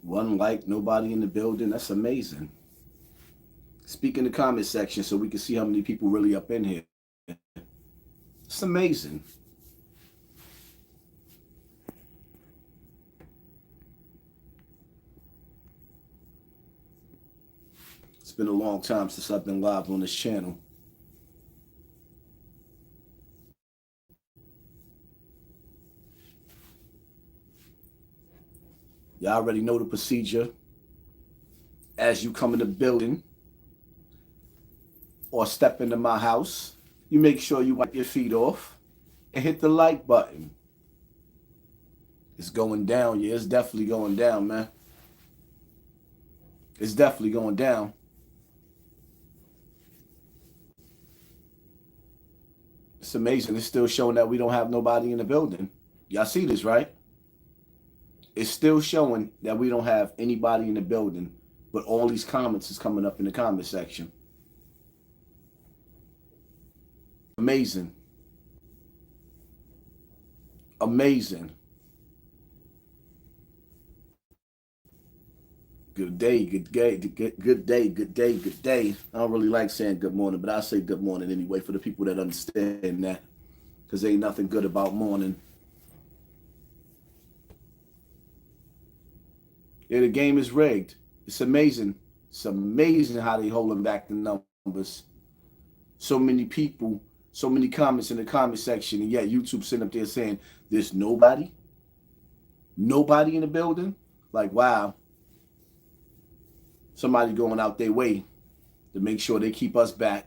One like, nobody in the building. That's amazing. Speak in the comment section so we can see how many people really up in here. It's amazing. It's been a long time since I've been live on this channel. Y'all already know the procedure. As you come in the building or step into my house, you make sure you wipe your feet off and hit the like button. It's going down. Yeah, it's definitely going down, man. It's definitely going down. It's amazing. It's still showing that we don't have nobody in the building. Y'all see this, right? It's still showing that we don't have anybody in the building, but all these comments is coming up in the comment section. Amazing. Amazing. Good day, good day, good day, good day, good day. I don't really like saying good morning, but I say good morning anyway for the people that understand that, because ain't nothing good about morning. Yeah, the game is rigged. It's amazing. It's amazing how they holding back the numbers. So many people, so many comments in the comment section, and yet YouTube sitting up there saying there's nobody in the building. Like, wow. Somebody going out their way to make sure they keep us back.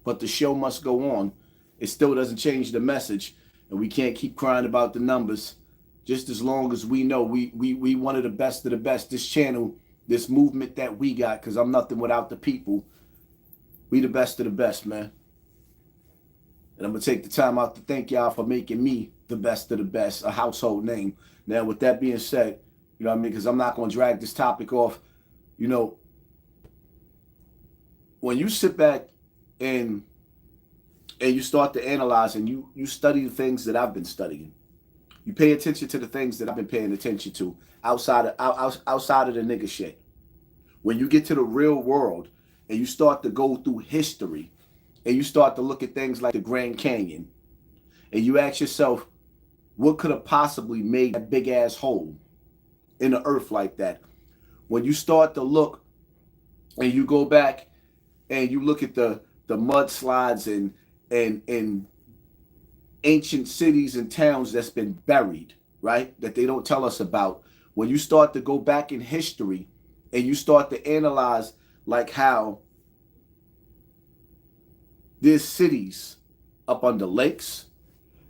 But the show must go on. It still doesn't change the message, and we can't keep crying about the numbers. Just as long as we know we one of the best of the best. This channel, this movement that we got, because I'm nothing without the people. We the best of the best, man. And I'm going to take the time out to thank y'all for making me the best of the best, a household name. Now, with that being said, you know what I mean? Because I'm not going to drag this topic off. You know, when you sit back and you start to analyze and you study the things that I've been studying, you pay attention to the things that I've been paying attention to outside of the nigga shit. When you get to the real world and you start to go through history and you start to look at things like the Grand Canyon and you ask yourself, what could have possibly made that big ass hole in the earth like that? When you start to look and you go back and you look at the mudslides and ancient cities and towns that's been buried, right? That they don't tell us about. When you start to go back in history and you start to analyze like how there's cities up under lakes,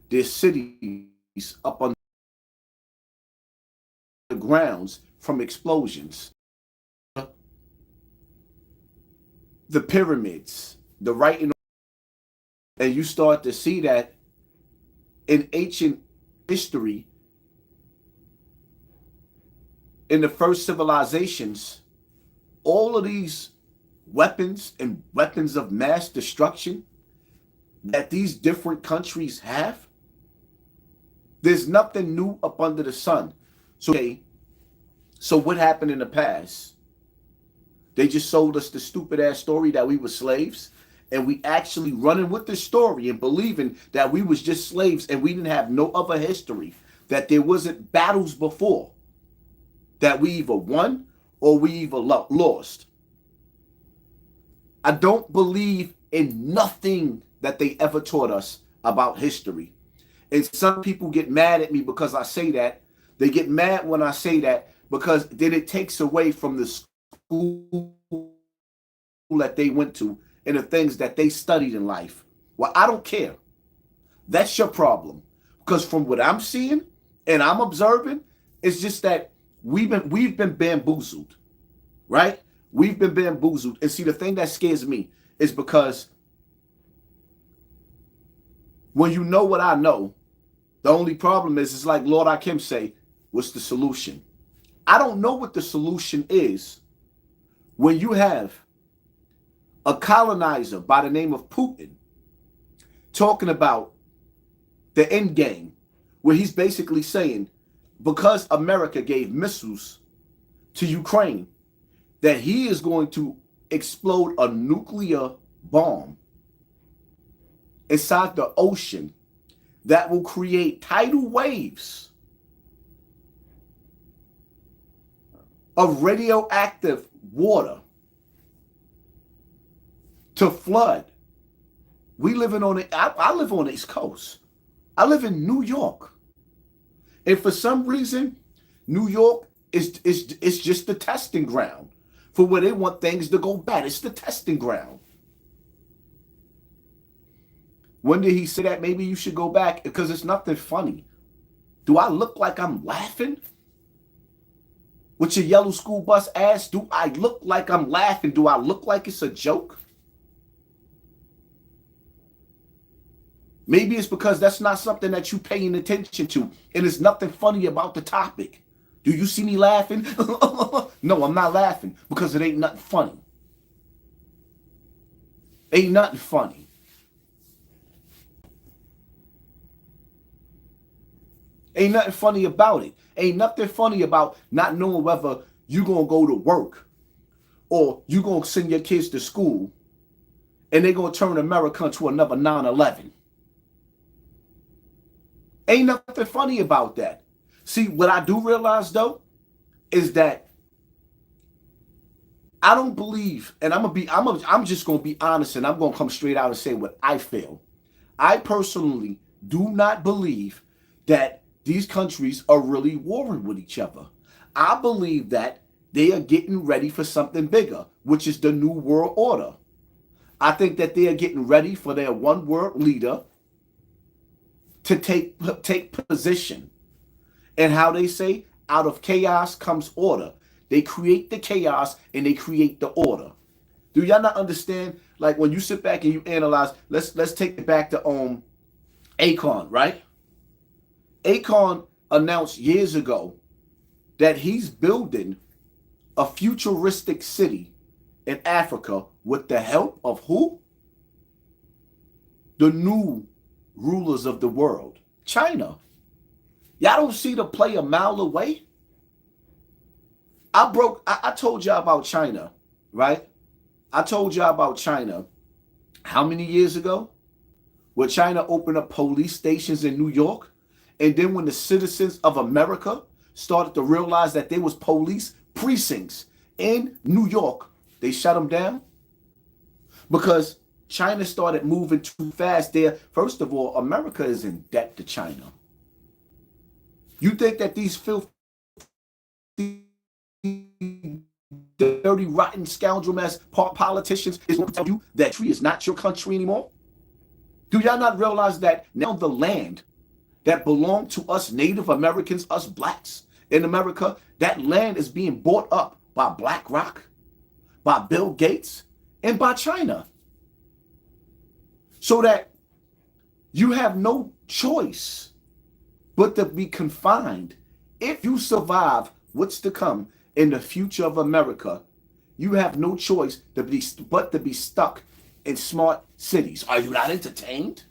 there's cities up under the grounds from explosions. The pyramids, the writing, and you start to see that in ancient history, in the first civilizations, all of these weapons and weapons of mass destruction that these different countries have, there's nothing new up under the sun. So what happened in the past? They just sold us the stupid ass story that we were slaves, and we actually running with the story and believing that we was just slaves and we didn't have no other history, that there wasn't battles before, that we either won or we either lost. I don't believe in nothing that they ever taught us about history. And some people get mad at me because I say that. They get mad when I say that because then it takes away from the school that they went to and the things that they studied in life. Well, I don't care. That's your problem. Because from what I'm seeing and I'm observing, it's just that we've been bamboozled, right? We've been bamboozled. And see, the thing that scares me is because when you know what I know, the only problem is, it's like Lord Akim say, what's the solution? I don't know what the solution is when you have a colonizer by the name of Putin talking about the end game, where he's basically saying, because America gave missiles to Ukraine that he is going to explode a nuclear bomb inside the ocean that will create tidal waves of radioactive water to flood. We living on it. I live on the East Coast. I live in New York. And for some reason, New York is just the testing ground for where they want things to go bad. It's the testing ground. When did he say that maybe you should go back? Because it's nothing funny. Do I look like I'm laughing? With your yellow school bus ass, do I look like I'm laughing? Do I look like it's a joke? Maybe it's because that's not something that you're paying attention to, and there's nothing funny about the topic. Do you see me laughing? No, I'm not laughing because it ain't nothing funny. Ain't nothing funny. Ain't nothing funny about it. Ain't nothing funny about not knowing whether you're going to go to work or you're going to send your kids to school and they're going to turn America into another 9/11. Ain't nothing funny about that. See, what I do realize, though, is that I don't believe, and I'm just going to be honest, and I'm going to come straight out and say what I feel. I personally do not believe that these countries are really warring with each other. I believe that they are getting ready for something bigger, which is the New World Order. I think that they are getting ready for their one world leader to take position. And how they say, out of chaos comes order. They create the chaos and they create the order. Do y'all not understand? Like when you sit back and you analyze, let's take it back to Akon, right? Akon announced years ago that he's building a futuristic city in Africa with the help of who? The new rulers of the world, China. Y'all don't see the play a mile away? I told y'all about China, right? I told y'all about China how many years ago? Where China opened up police stations in New York. And then when the citizens of America started to realize that there was police precincts in New York, they shut them down. Because China started moving too fast there. First of all, America is in debt to China. You think that these filthy, dirty, rotten, scoundrel-ass politicians is going to tell you that country is not your country anymore? Do y'all not realize that now the land that belonged to us Native Americans, us blacks in America, that land is being bought up by BlackRock, by Bill Gates, and by China? So that you have no choice but to be confined. If you survive what's to come in the future of America, you have no choice but to be stuck in smart cities. Are you not entertained?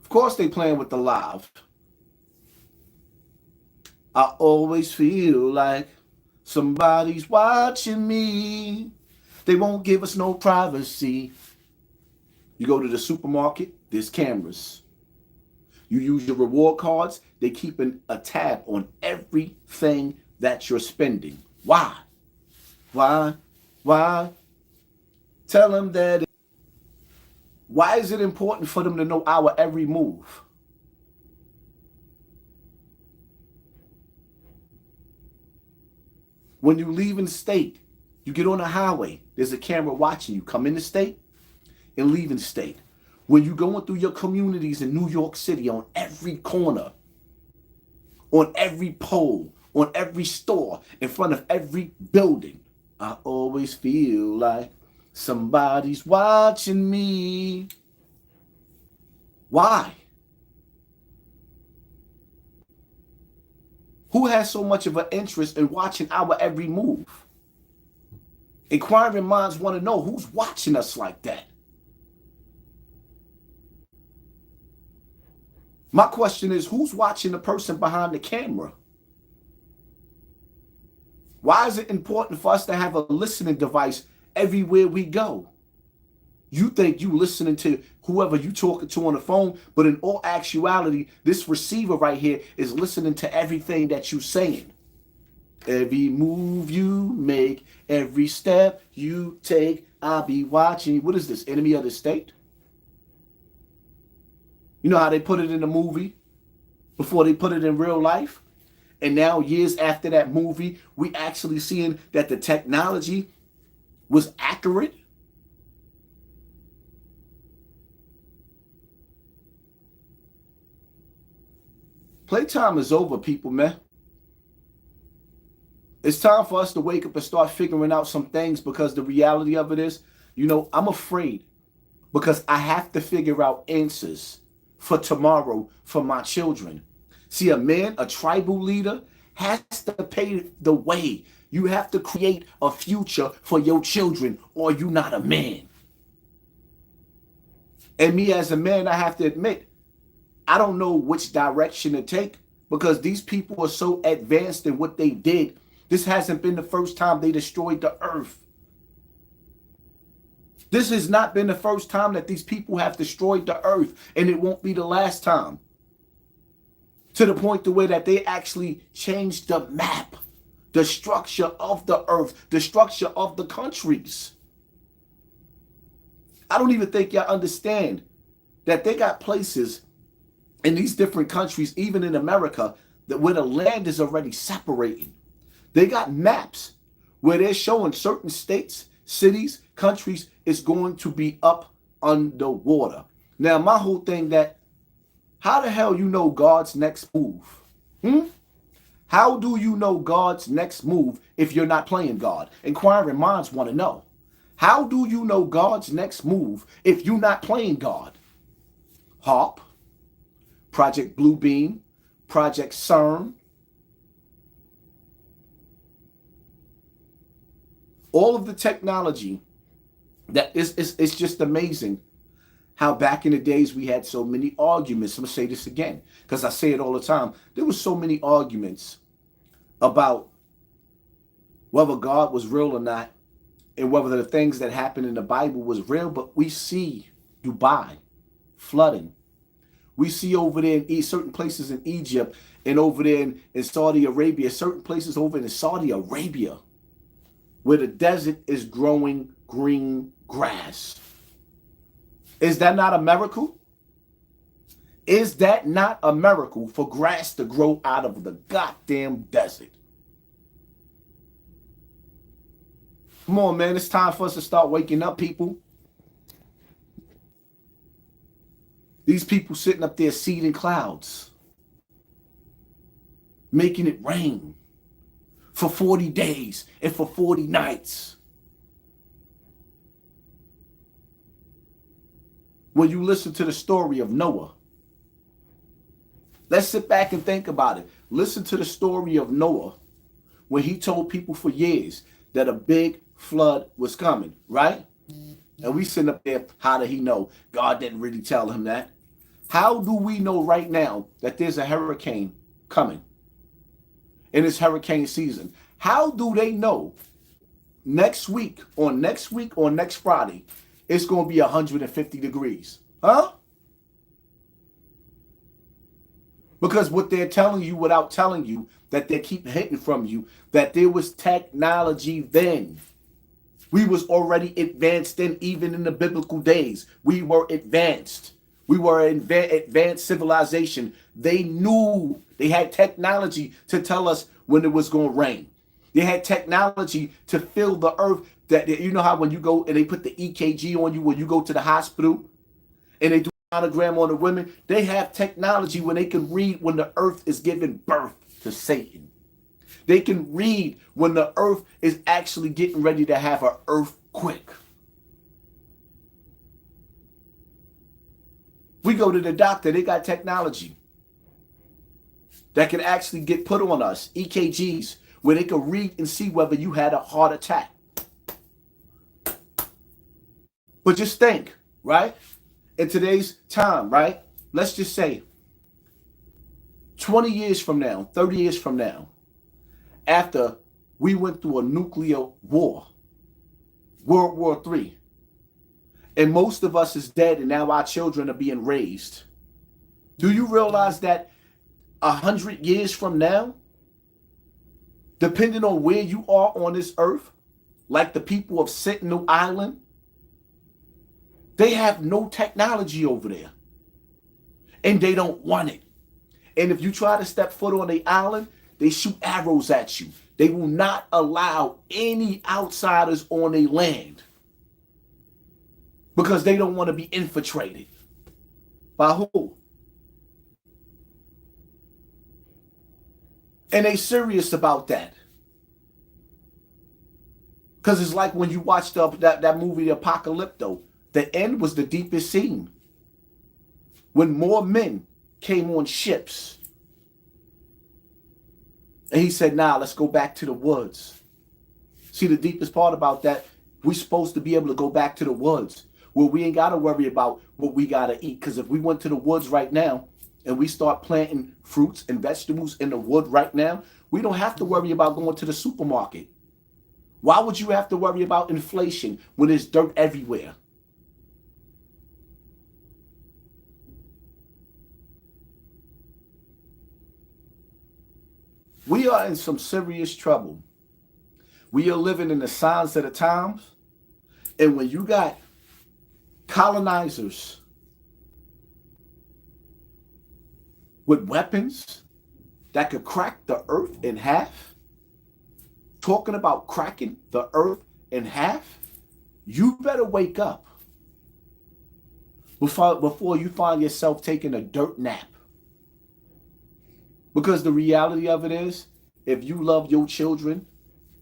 Of course they playing with the live. I always feel like somebody's watching me. They won't give us no privacy. You go to the supermarket, there's cameras. You use your reward cards, they keeping a tab on everything that you're spending. Why? Why? Tell them that. Why is it important for them to know our every move? When you leave in the state, you get on the highway, there's a camera watching you come in the state and leave in the state. When you're going through your communities in New York City, on every corner, on every pole, on every store, in front of every building, I always feel like somebody's watching me. Why? Who has so much of an interest in watching our every move? Inquiring minds want to know who's watching us like that. My question is, who's watching the person behind the camera? Why is it important for us to have a listening device everywhere we go? You think you listening to whoever you talking to on the phone, but in all actuality, this receiver right here is listening to everything that you saying. Every move you make, every step you take, I'll be watching. What is this, Enemy of the State? You know how they put it in the movie before they put it in real life? And now, years after that movie, we actually seeing that the technology was accurate. Playtime is over, people, man. It's time for us to wake up and start figuring out some things, because the reality of it is, I'm afraid because I have to figure out answers for tomorrow for my children. See, a tribal leader has to pay the way. You have to create a future for your children, or you're not a man. And me as a man, I have to admit, I don't know which direction to take, because these people are so advanced in what they did. This hasn't been the first time they destroyed the earth. This has not been the first time that these people have destroyed the earth, and it won't be the last time. To the point the way that they actually changed the map, the structure of the earth, the structure of the countries. I don't even think y'all understand that they got places in these different countries, even in America, that where the land is already separating. They got maps where they're showing certain states, cities, countries is going to be up underwater. Now, my whole thing that, how the hell you know God's next move? How do you know God's next move if you're not playing God? Inquiring minds want to know. How do you know God's next move if you're not playing God? HARP, Project Bluebeam, Project CERN. All of the technology that is just amazing. How back in the days we had so many arguments. I'm going to say this again, because I say it all the time. There were so many arguments about whether God was real or not, and whether the things that happened in the Bible was real. But we see Dubai flooding. We see over there in certain places in Egypt, and over there in Saudi Arabia, certain places over in Saudi Arabia, where the desert is growing green grass. Is that not a miracle? Is that not a miracle for grass to grow out of the goddamn desert? Come on, man. It's time for us to start waking up, people. These people sitting up there seeding clouds, making it rain for 40 days and for 40 nights. When you listen to the story of Noah, let's sit back and think about it. Listen to the story of Noah when he told people for years that a big flood was coming, right? And we sitting up there, how did he know? God didn't really tell him that. How do we know right now that there's a hurricane coming in this hurricane season? How do they know next week or next Friday it's going to be 150 degrees? Huh? Because what they're telling you without telling you, that they keep hitting from you, that there was technology then. We was already advanced then, even in the biblical days. We were advanced. We were advanced civilization. They knew, they had technology to tell us when it was going to rain. They had technology to fill the earth. That, you know how when you go and they put the EKG on you when you go to the hospital and they do sonogram on the women, they have technology when they can read when the earth is giving birth to Satan. They can read when the earth is actually getting ready to have an earthquake. We go to the doctor, they got technology that can actually get put on us, EKGs, where they can read and see whether you had a heart attack. But just think, right? In today's time, right? Let's just say 20 years from now, 30 years from now, after we went through a nuclear war, World War III, and most of us is dead and now our children are being raised. Do you realize that 100 years from now, depending on where you are on this earth, like the people of Sentinel Island, they have no technology over there. And they don't want it. And if you try to step foot on the island, they shoot arrows at you. They will not allow any outsiders on their land because they don't want to be infiltrated. By who? And they serious about that. Because it's like when you watched that movie, Apocalypto, the end was the deepest scene. When more men came on ships. And he said, nah, let's go back to the woods. See, the deepest part about that, we're supposed to be able to go back to the woods where we ain't got to worry about what we got to eat. Because if we went to the woods right now and we start planting fruits and vegetables in the wood right now, we don't have to worry about going to the supermarket. Why would you have to worry about inflation when there's dirt everywhere? We are in some serious trouble. We are living in the signs of the times. And when you got colonizers with weapons that could crack the earth in half, talking about cracking the earth in half, you better wake up before you find yourself taking a dirt nap. Because the reality of it is, if you love your children,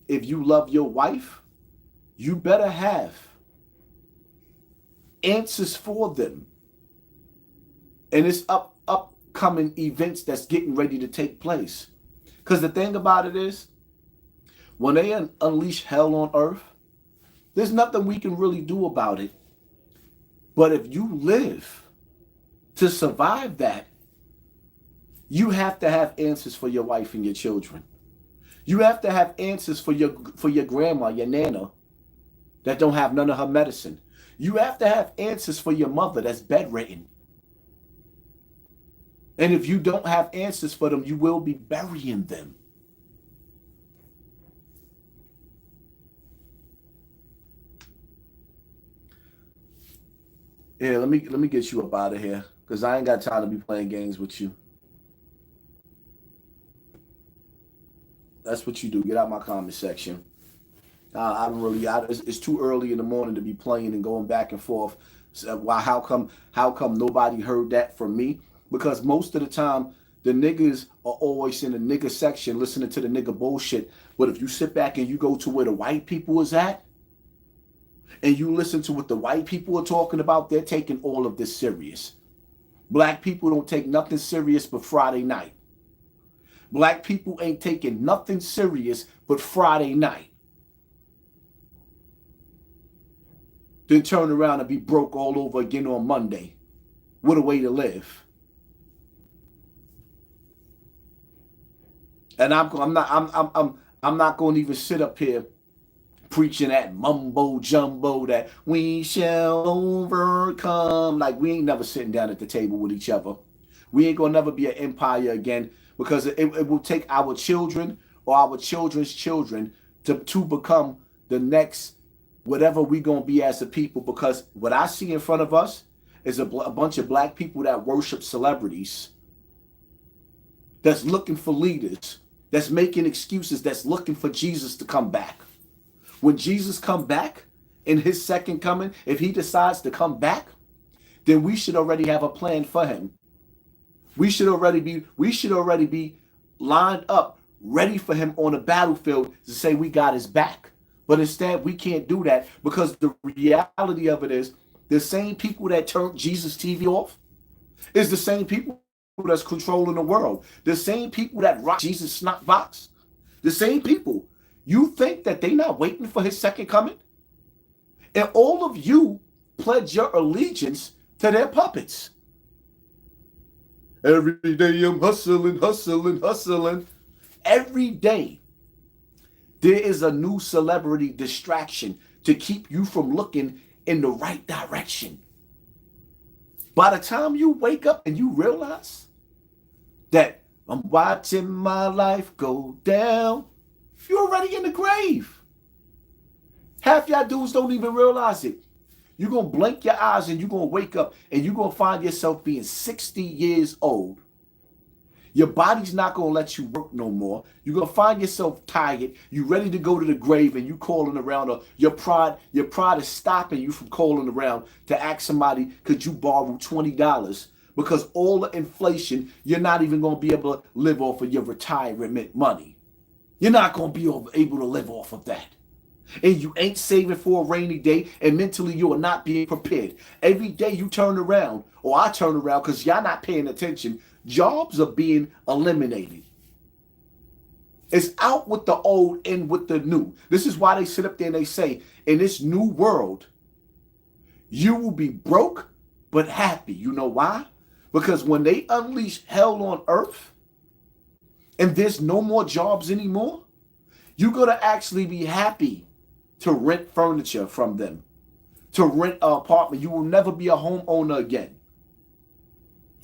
if you love your wife, you better have answers for them. And it's upcoming events that's getting ready to take place. Because the thing about it is, when they unleash hell on earth, there's nothing we can really do about it. But if you live to survive that, you have to have answers for your wife and your children. You have to have answers for your grandma, your nana, that don't have none of her medicine. You have to have answers for your mother that's bedridden. And if you don't have answers for them, you will be burying them. Yeah, let me get you up out of here, because I ain't got time to be playing games with you. That's what you do. Get out my comment section. I don't really. It's too early in the morning to be playing and going back and forth. So why? How come nobody heard that from me? Because most of the time the niggas are always in the nigga section listening to the nigga bullshit. But if you sit back and you go to where the white people is at, and you listen to what the white people are talking about, they're taking all of this serious. Black people don't take nothing serious but Friday night. Black people ain't taking nothing serious but Friday night. Then turn around and be broke all over again on Monday. What a way to live. And I'm not going to even sit up here preaching that mumbo jumbo that we shall overcome. Like, we ain't never sitting down at the table with each other. We ain't gonna never be an empire again, because it will take our children or our children's children to become the next whatever we gonna be as a people. Because what I see in front of us is a bunch of black people that worship celebrities, that's looking for leaders, that's making excuses, that's looking for Jesus to come back. When Jesus come back in his second coming, if he decides to come back, then we should already have a plan for him. We should already be lined up, ready for him on the battlefield to say we got his back. But instead, we can't do that, because the reality of it is the same people that turned Jesus TV off is the same people that's controlling the world. The same people that rock Jesus snot box. The same people. You think that they not waiting for his second coming? And all of you pledge your allegiance to their puppets. Every day I'm hustling, hustling, hustling. Every day there is a new celebrity distraction to keep you from looking in the right direction. By the time you wake up and you realize that I'm watching my life go down, you're already in the grave. Half y'all dudes don't even realize it. You're going to blink your eyes and you're going to wake up and you're going to find yourself being 60 years old. Your body's not going to let you work no more. You're going to find yourself tired. You're ready to go to the grave and you calling around. Or your pride is stopping you from calling around to ask somebody, could you borrow $20? Because all the inflation, you're not even going to be able to live off of your retirement money. You're not going to be able to live off of that. And you ain't saving for a rainy day, and mentally you are not being prepared. Every day you turn around, or I turn around because y'all not paying attention, jobs are being eliminated. It's out with the old, in with the new. This is why they sit up there and they say, in this new world, you will be broke but happy. You know why? Because when they unleash hell on earth and there's no more jobs anymore, you're going to actually be happy to rent furniture from them, to rent an apartment. You will never be a homeowner again.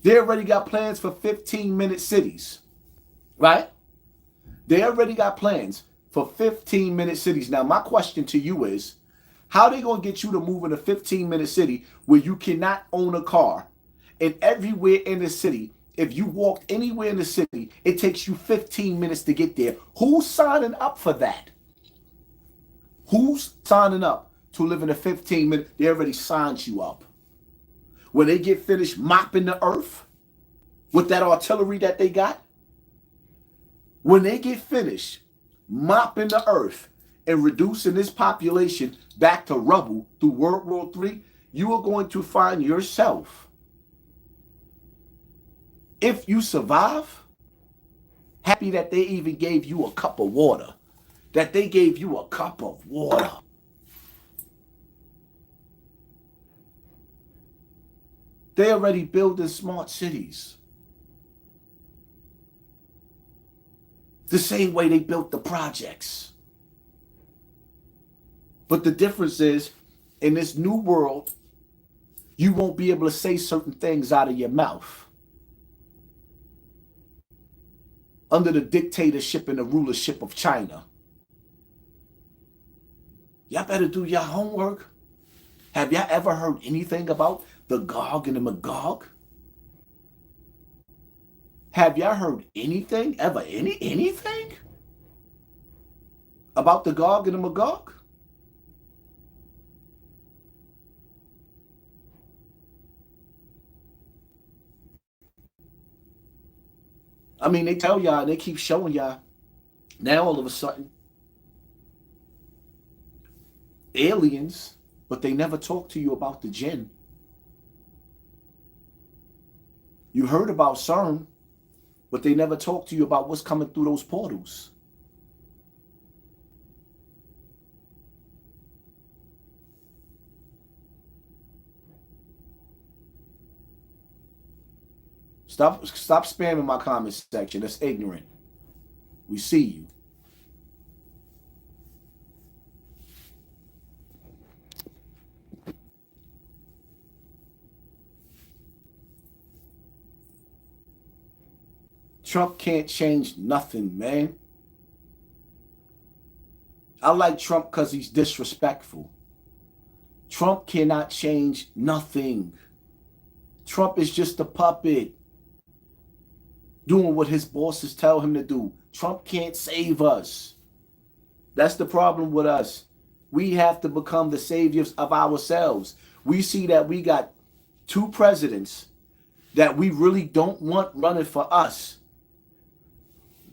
They already got plans for 15-minute cities, right? They already got plans for 15-minute cities. Now, my question to you is, how are they going to get you to move in a 15-minute city where you cannot own a car? And everywhere in the city, if you walked anywhere in the city, it takes you 15 minutes to get there. Who's signing up for that? Who's signing up to live in a 15-minute? They already signed you up. When they get finished mopping the earth with that artillery that they got, when they get finished mopping the earth and reducing this population back to rubble through World War III, you are going to find yourself, if you survive, happy that they even gave you a cup of water. That they gave you a cup of water. They already building smart cities. The same way they built the projects. But the difference is, in this new world, you won't be able to say certain things out of your mouth. Under the dictatorship and the rulership of China. Y'all better do your homework. Have y'all ever heard anything about the Gog and the Magog? Have y'all heard anything, ever, anything about the Gog and the Magog? I mean, they tell y'all, they keep showing y'all. Now all of a sudden, aliens, but they never talk to you about the jinn. You heard about CERN, but they never talk to you about what's coming through those portals. Stop spamming my comment section. That's ignorant. We see you. Trump can't change nothing, man. I like Trump because he's disrespectful. Trump cannot change nothing. Trump is just a puppet doing what his bosses tell him to do. Trump can't save us. That's the problem with us. We have to become the saviors of ourselves. We see that we got two presidents that we really don't want running for us.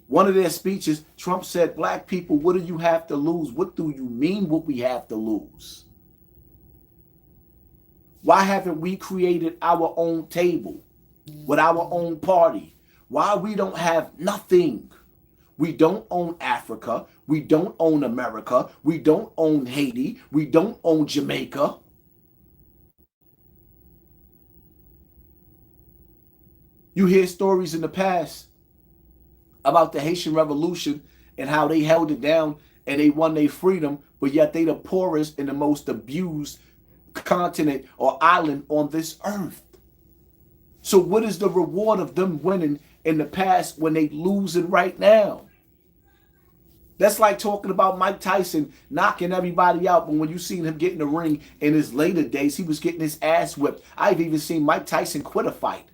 One of their speeches, Trump said, black people, what do you have to lose? What do you mean what we have to lose? Why haven't we created our own table with our own party? Why we don't have nothing? We don't own Africa. We don't own America. We don't own Haiti. We don't own Jamaica. You hear stories in the past about the Haitian Revolution and how they held it down and they won their freedom, but yet they the poorest and the most abused continent or island on this earth. So what is the reward of them winning in the past when they losing right now? That's like talking about Mike Tyson knocking everybody out, but when you seen him get in the ring in his later days, he was getting his ass whipped. I've even seen Mike Tyson quit a fight.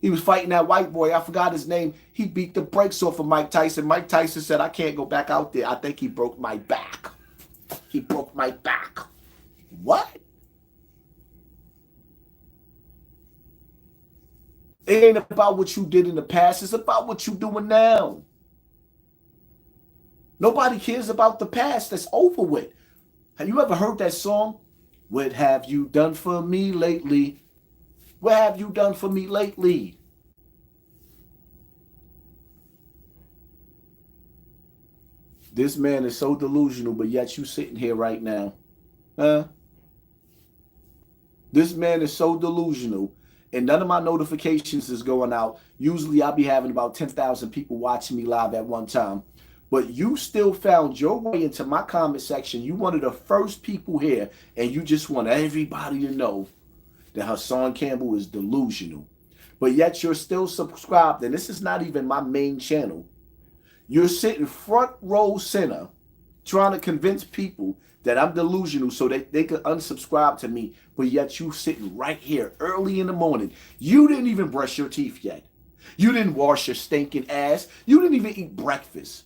He was fighting that white boy. I forgot his name. He beat the brakes off of Mike Tyson. Mike Tyson said, I can't go back out there. I think he broke my back. He broke my back. What? It ain't about what you did in the past. It's about what you're doing now. Nobody cares about the past. That's over with. Have you ever heard that song? What have you done for me lately? What have you done for me lately? This man is so delusional, but yet you sitting here right now. Huh? This man is so delusional, and none of my notifications is going out. Usually I'll be having about 10,000 people watching me live at one time. But you still found your way into my comment section. You one of the first people here, and you just want everybody to know that Hassan Campbell is delusional. But yet you're still subscribed, and this is not even my main channel. You're sitting front row center trying to convince people that I'm delusional so that they could unsubscribe to me, but yet you sitting right here early in the morning. You didn't even brush your teeth yet. You didn't wash your stinking ass. You didn't even eat breakfast.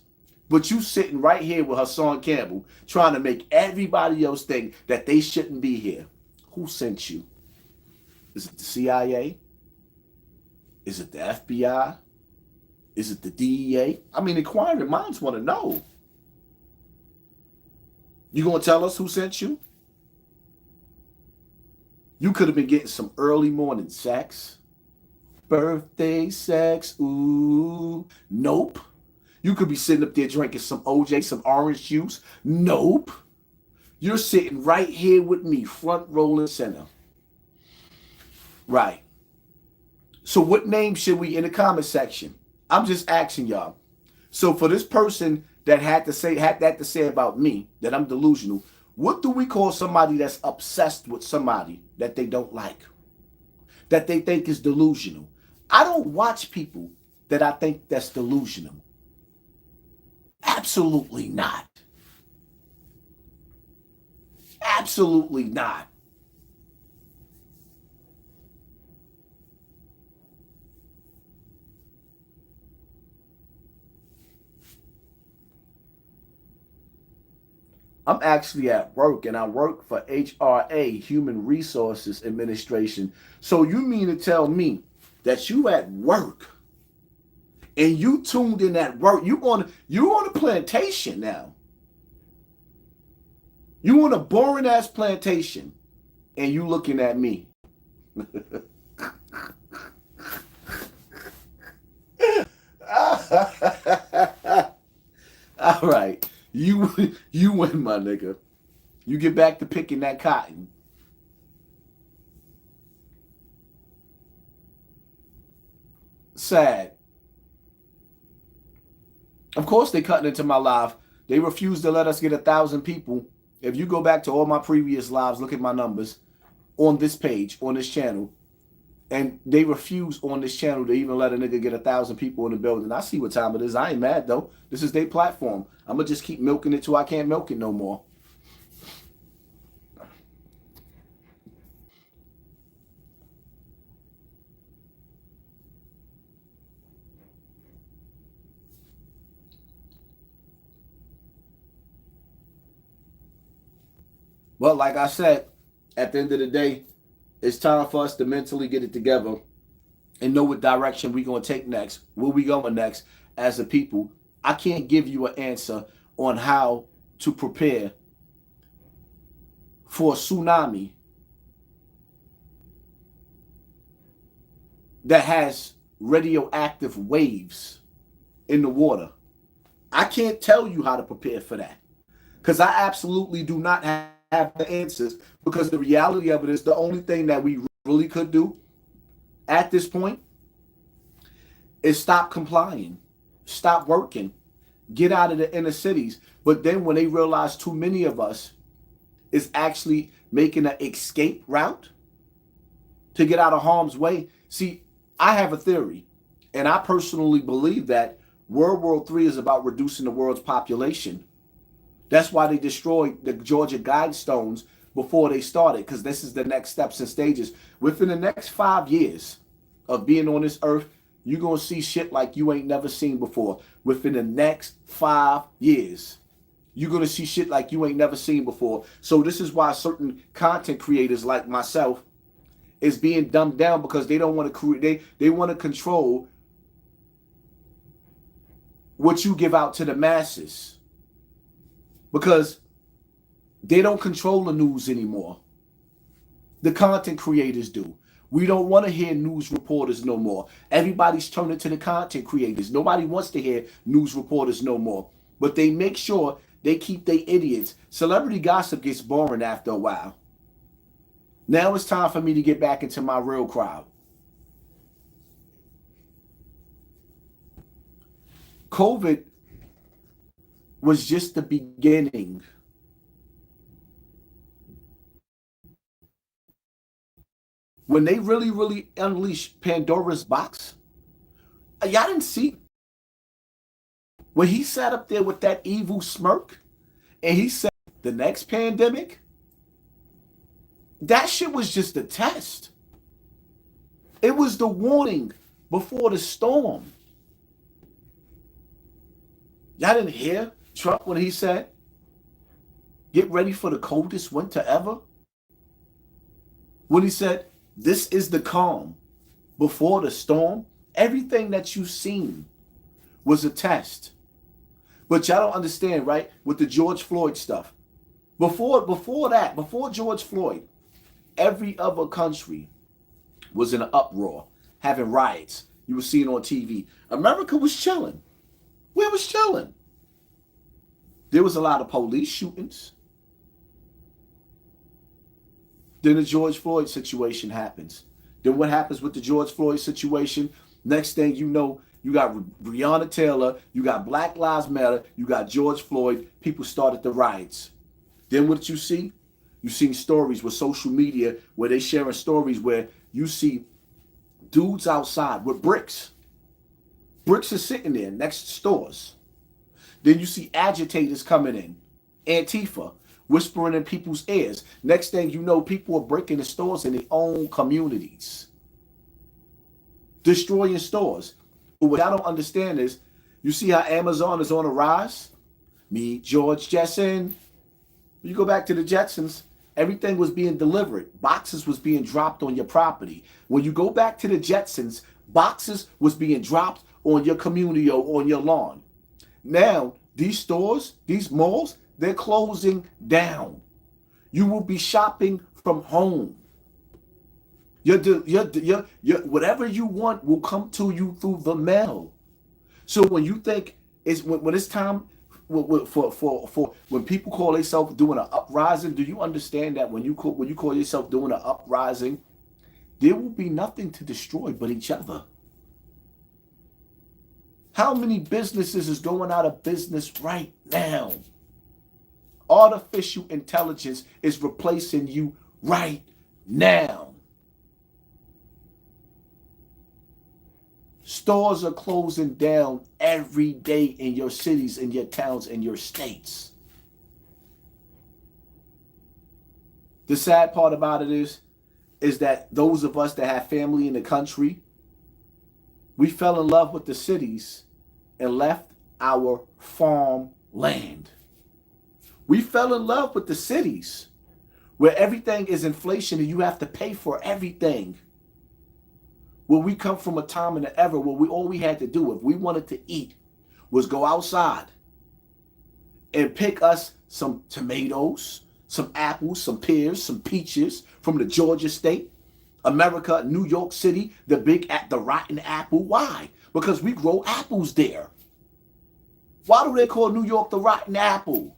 But you sitting right here with Hassan Campbell trying to make everybody else think that they shouldn't be here. Who sent you? Is it the CIA? Is it the FBI? Is it the DEA? I mean, inquiring minds want to know. You gonna tell us who sent you? You could have been getting some early morning sex. Birthday sex, ooh. Nope. You could be sitting up there drinking some OJ, some orange juice. Nope. You're sitting right here with me, front row and center. Right. So what name should we in the comment section? I'm just asking y'all. So for this person that had that to say about me, that I'm delusional, what do we call somebody that's obsessed with somebody that they don't like, that they think is delusional? I don't watch people that I think that's delusional. Absolutely not. Absolutely not. I'm actually at work, and I work for HRA, Human Resources Administration. So you mean to tell me that you at work and you tuned in at work? You on a plantation now. You on a boring ass plantation, and you looking at me. All right. You win, my nigga. You get back to picking that cotton. Sad. Of course they cutting into my live. They refuse to let us get 1,000 people. If you go back to all my previous lives, look at my numbers on this page, on this channel. And they refuse on this channel to even let a nigga get 1,000 people in the building. I see what time it is. I ain't mad, though. This is their platform. I'm going to just keep milking it till I can't milk it no more. But like I said, at the end of the day, it's time for us to mentally get it together and know what direction we're going to take next, where we going next as a people. I can't give you an answer on how to prepare for a tsunami that has radioactive waves in the water. I can't tell you how to prepare for that because I absolutely do not have the answers, because the reality of it is the only thing that we really could do at this point is stop complying, stop working, get out of the inner cities. But then when they realize too many of us is actually making an escape route to get out of harm's way. See, I have a theory, and I personally believe that World War III is about reducing the world's population. That's why they destroyed the Georgia Guidestones before they started, because this is the next steps and stages. Within the next 5 years of being on this earth, you're going to see shit like you ain't never seen before. Within the next 5 years, you're going to see shit like you ain't never seen before. So this is why certain content creators like myself is being dumbed down, because they don't want to create, they want to control what you give out to the masses, because they don't control the news anymore. The content creators do. We don't want to hear news reporters no more. Everybody's turning to the content creators. Nobody wants to hear news reporters no more. But they make sure they keep their idiots. Celebrity gossip gets boring after a while. Now it's time for me to get back into my real crowd. COVID was just the beginning. When they really unleashed Pandora's box, y'all didn't see when he sat up there with that evil smirk and he said the next pandemic, that shit was just a test. It was the warning before the storm. Y'all didn't hear Trump when he said, get ready for the coldest winter ever? When he said, this is the calm before the storm. Everything that you've seen was a test. But y'all don't understand, right? With the George Floyd stuff. Before George Floyd, every other country was in an uproar, having riots. You were seeing on TV. America was chilling. We was chilling. There was a lot of police shootings. Then the George Floyd situation happens. Then what happens with the George Floyd situation? Next thing you know, you got Breonna Taylor, you got Black Lives Matter, you got George Floyd. People started the riots. Then what you see? You seen stories with social media where they sharing stories where you see dudes outside with bricks. Bricks are sitting there next to stores. Then you see agitators coming in, Antifa, whispering in people's ears. Next thing you know, people are breaking the stores in their own communities, destroying stores. But what I don't understand is, you see how Amazon is on a rise? Meet George Jetson. You go back to the Jetsons, everything was being delivered. Boxes was being dropped on your property. When you go back to the Jetsons, boxes was being dropped on your community or on your lawn. Now, these stores, these malls, they're closing down. You will be shopping from home. Whatever you want will come to you through the mail. So when you think when it's time for when people call themselves doing an uprising, do you understand that when you call yourself doing an uprising, there will be nothing to destroy but each other? How many businesses is going out of business right now? Artificial intelligence is replacing you right now. Stores are closing down every day in your cities, in your towns, in your states. The sad part about it is that those of us that have family in the country, we fell in love with the cities and left our farm land. We fell in love with the cities where everything is inflation and you have to pay for everything. Where we come from a time in the era where all we had to do if we wanted to eat was go outside and pick us some tomatoes, some apples, some pears, some peaches from the Georgia state, America, New York City, the rotten apple. Why? Because we grow apples there. Why do they call New York the rotten apple?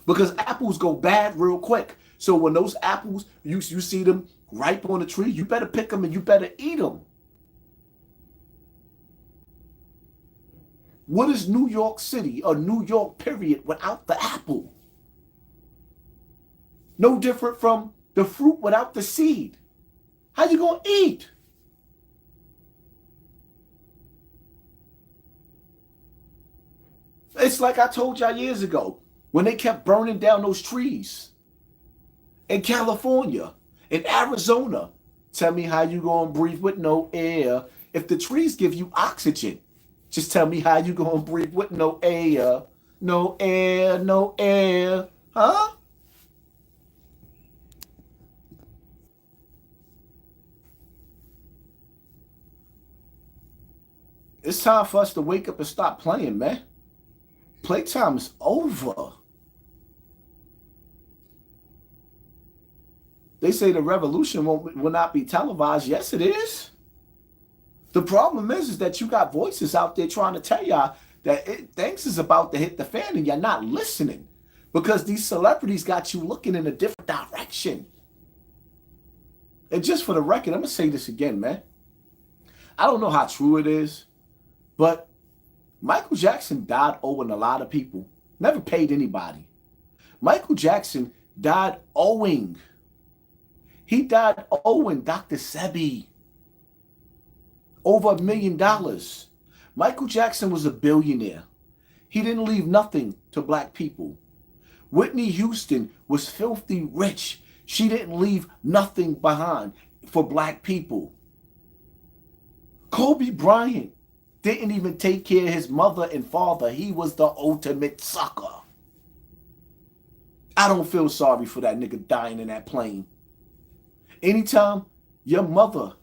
Because apples go bad real quick. So when those apples, you see them ripe on the tree, you better pick them and you better eat them. What is New York City or New York period without the apple? No different from the fruit without the seed. How you gonna eat? It's like I told y'all years ago when they kept burning down those trees in California, in Arizona. Tell me how you gonna breathe with no air. If the trees give you oxygen, just tell me how you gonna breathe with no air. No air, no air. Huh? It's time for us to wake up and stop playing, man. Playtime is over. They say the revolution will not be televised. Yes, it is. The problem is that you got voices out there trying to tell y'all that things is about to hit the fan and you're not listening because these celebrities got you looking in a different direction. And just for the record, I'm going to say this again, man. I don't know how true it is, but Michael Jackson died owing a lot of people. Never paid anybody. Michael Jackson died owing. He died owing Dr. Sebi over $1 million. Michael Jackson was a billionaire. He didn't leave nothing to black people. Whitney Houston was filthy rich. She didn't leave nothing behind for black people. Kobe Bryant didn't even take care of his mother and father. He was the ultimate sucker. I don't feel sorry for that nigga dying in that plane. Anytime your mother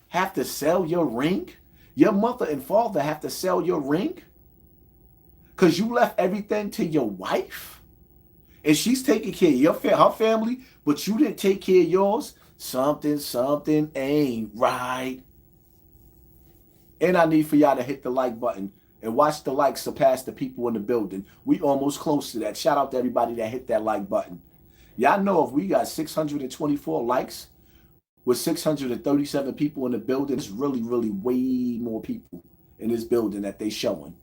have to sell your ring, your mother and father have to sell your ring because you left everything to your wife and she's taking care of her family, but you didn't take care of yours, something ain't right. And I need for y'all to hit the like button and watch the likes surpass the people in the building. We almost close to that. Shout out to everybody that hit that like button. Y'all know if we got 624 likes with 637 people in the building, it's really, really way more people in this building that they showing.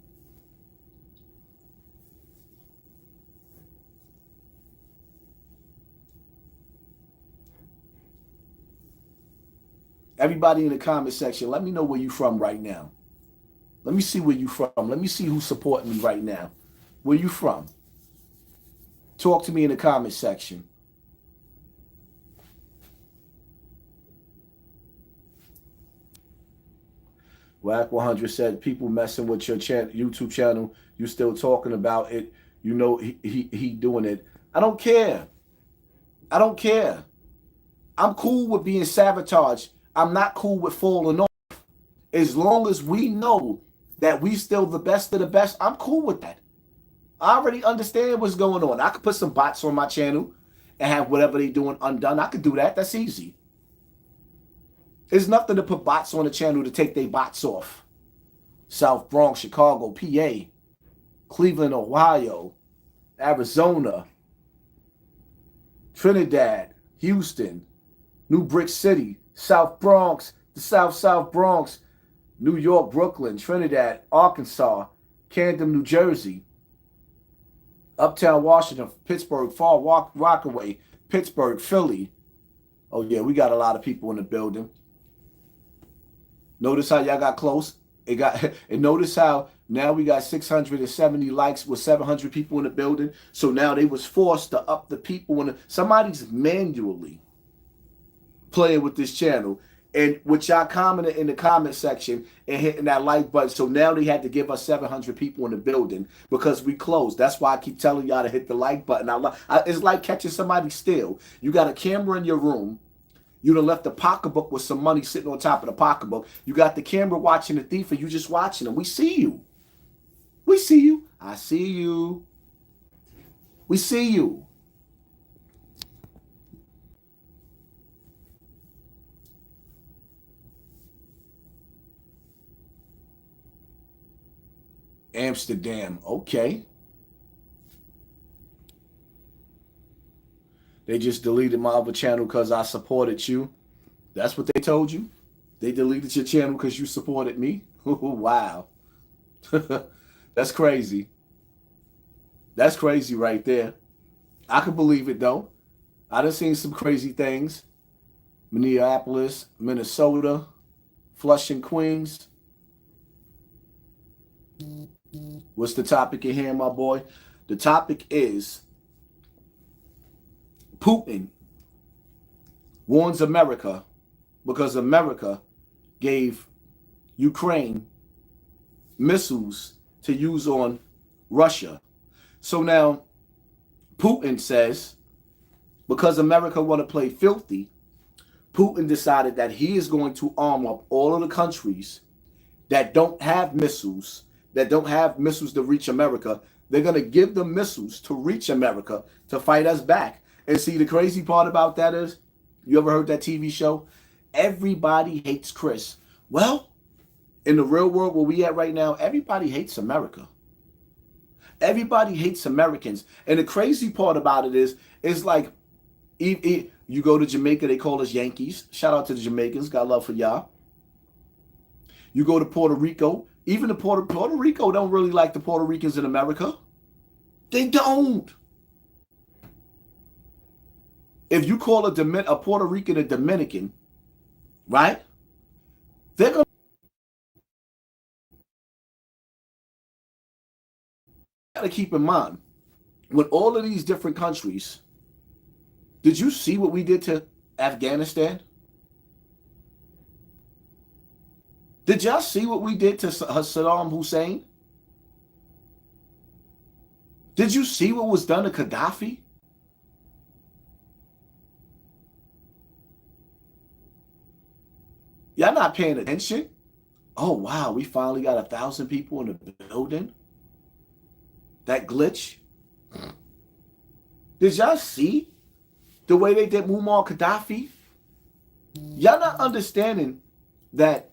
Everybody in the comment section, let me know where you from right now. Let me see where you from. Let me see who's supporting me right now. Where you from? Talk to me in the comment section. Whack 100 said, people messing with your YouTube channel, you still talking about it. You know he doing it. I don't care. I don't care. I'm cool with being sabotaged. I'm not cool with falling off. As long as we know that we still the best of the best, I'm cool with that. I already understand what's going on. I could put some bots on my channel and have whatever they doing undone. I could do that. That's easy. There's nothing to put bots on the channel to take their bots off. South Bronx, Chicago, PA, Cleveland, Ohio, Arizona, Trinidad, Houston, New Brick City, South Bronx, the South Bronx, New York, Brooklyn, Trinidad, Arkansas, Camden, New Jersey, Uptown Washington, Pittsburgh, Far Rockaway, Pittsburgh, Philly. Oh yeah, we got a lot of people in the building. Notice how y'all got close. And notice how now we got 670 likes with 700 people in the building. So now they was forced to up the people. Somebody's manually playing with this channel. And with y'all commenting in the comment section and hitting that like button. So now they had to give us 700 people in the building because we closed. That's why I keep telling y'all to hit the like button. It's like catching somebody still. You got a camera in your room. You done left the pocketbook with some money sitting on top of the pocketbook. You got the camera watching the thief and you just watching him. We see you. We see you. I see you. We see you. Amsterdam. Okay. They just deleted my other channel because I supported you. That's what they told you? They deleted your channel because you supported me? Wow. That's crazy. That's crazy right there. I can believe it though. I done seen some crazy things. Minneapolis, Minnesota, Flushing, Queens. What's the topic in here, my boy? The topic is Putin warns America because America gave Ukraine missiles to use on Russia. So now Putin says, because America want to play filthy, Putin decided that he is going to arm up all of the countries that don't have missiles, to reach America. They're going to give them missiles to reach America to fight us back. And see, the crazy part about that is, you ever heard that TV show? Everybody hates Chris. Well, in the real world where we at right now, everybody hates America. Everybody hates Americans. And the crazy part about it is, it's like, you go to Jamaica, they call us Yankees. Shout out to the Jamaicans. Got love for y'all. You go to Puerto Rico. Even the Puerto Rico don't really like the Puerto Ricans in America. They don't. If you call a Puerto Rican a Dominican, right? They're going to keep in mind, with all of these different countries, did you see what we did to Afghanistan? Did y'all see what we did to Saddam Hussein? Did you see what was done to Gaddafi? Y'all not paying attention? Oh, wow, we finally got 1,000 people in the building? That glitch? Did y'all see the way they did Muammar Gaddafi? Y'all not understanding that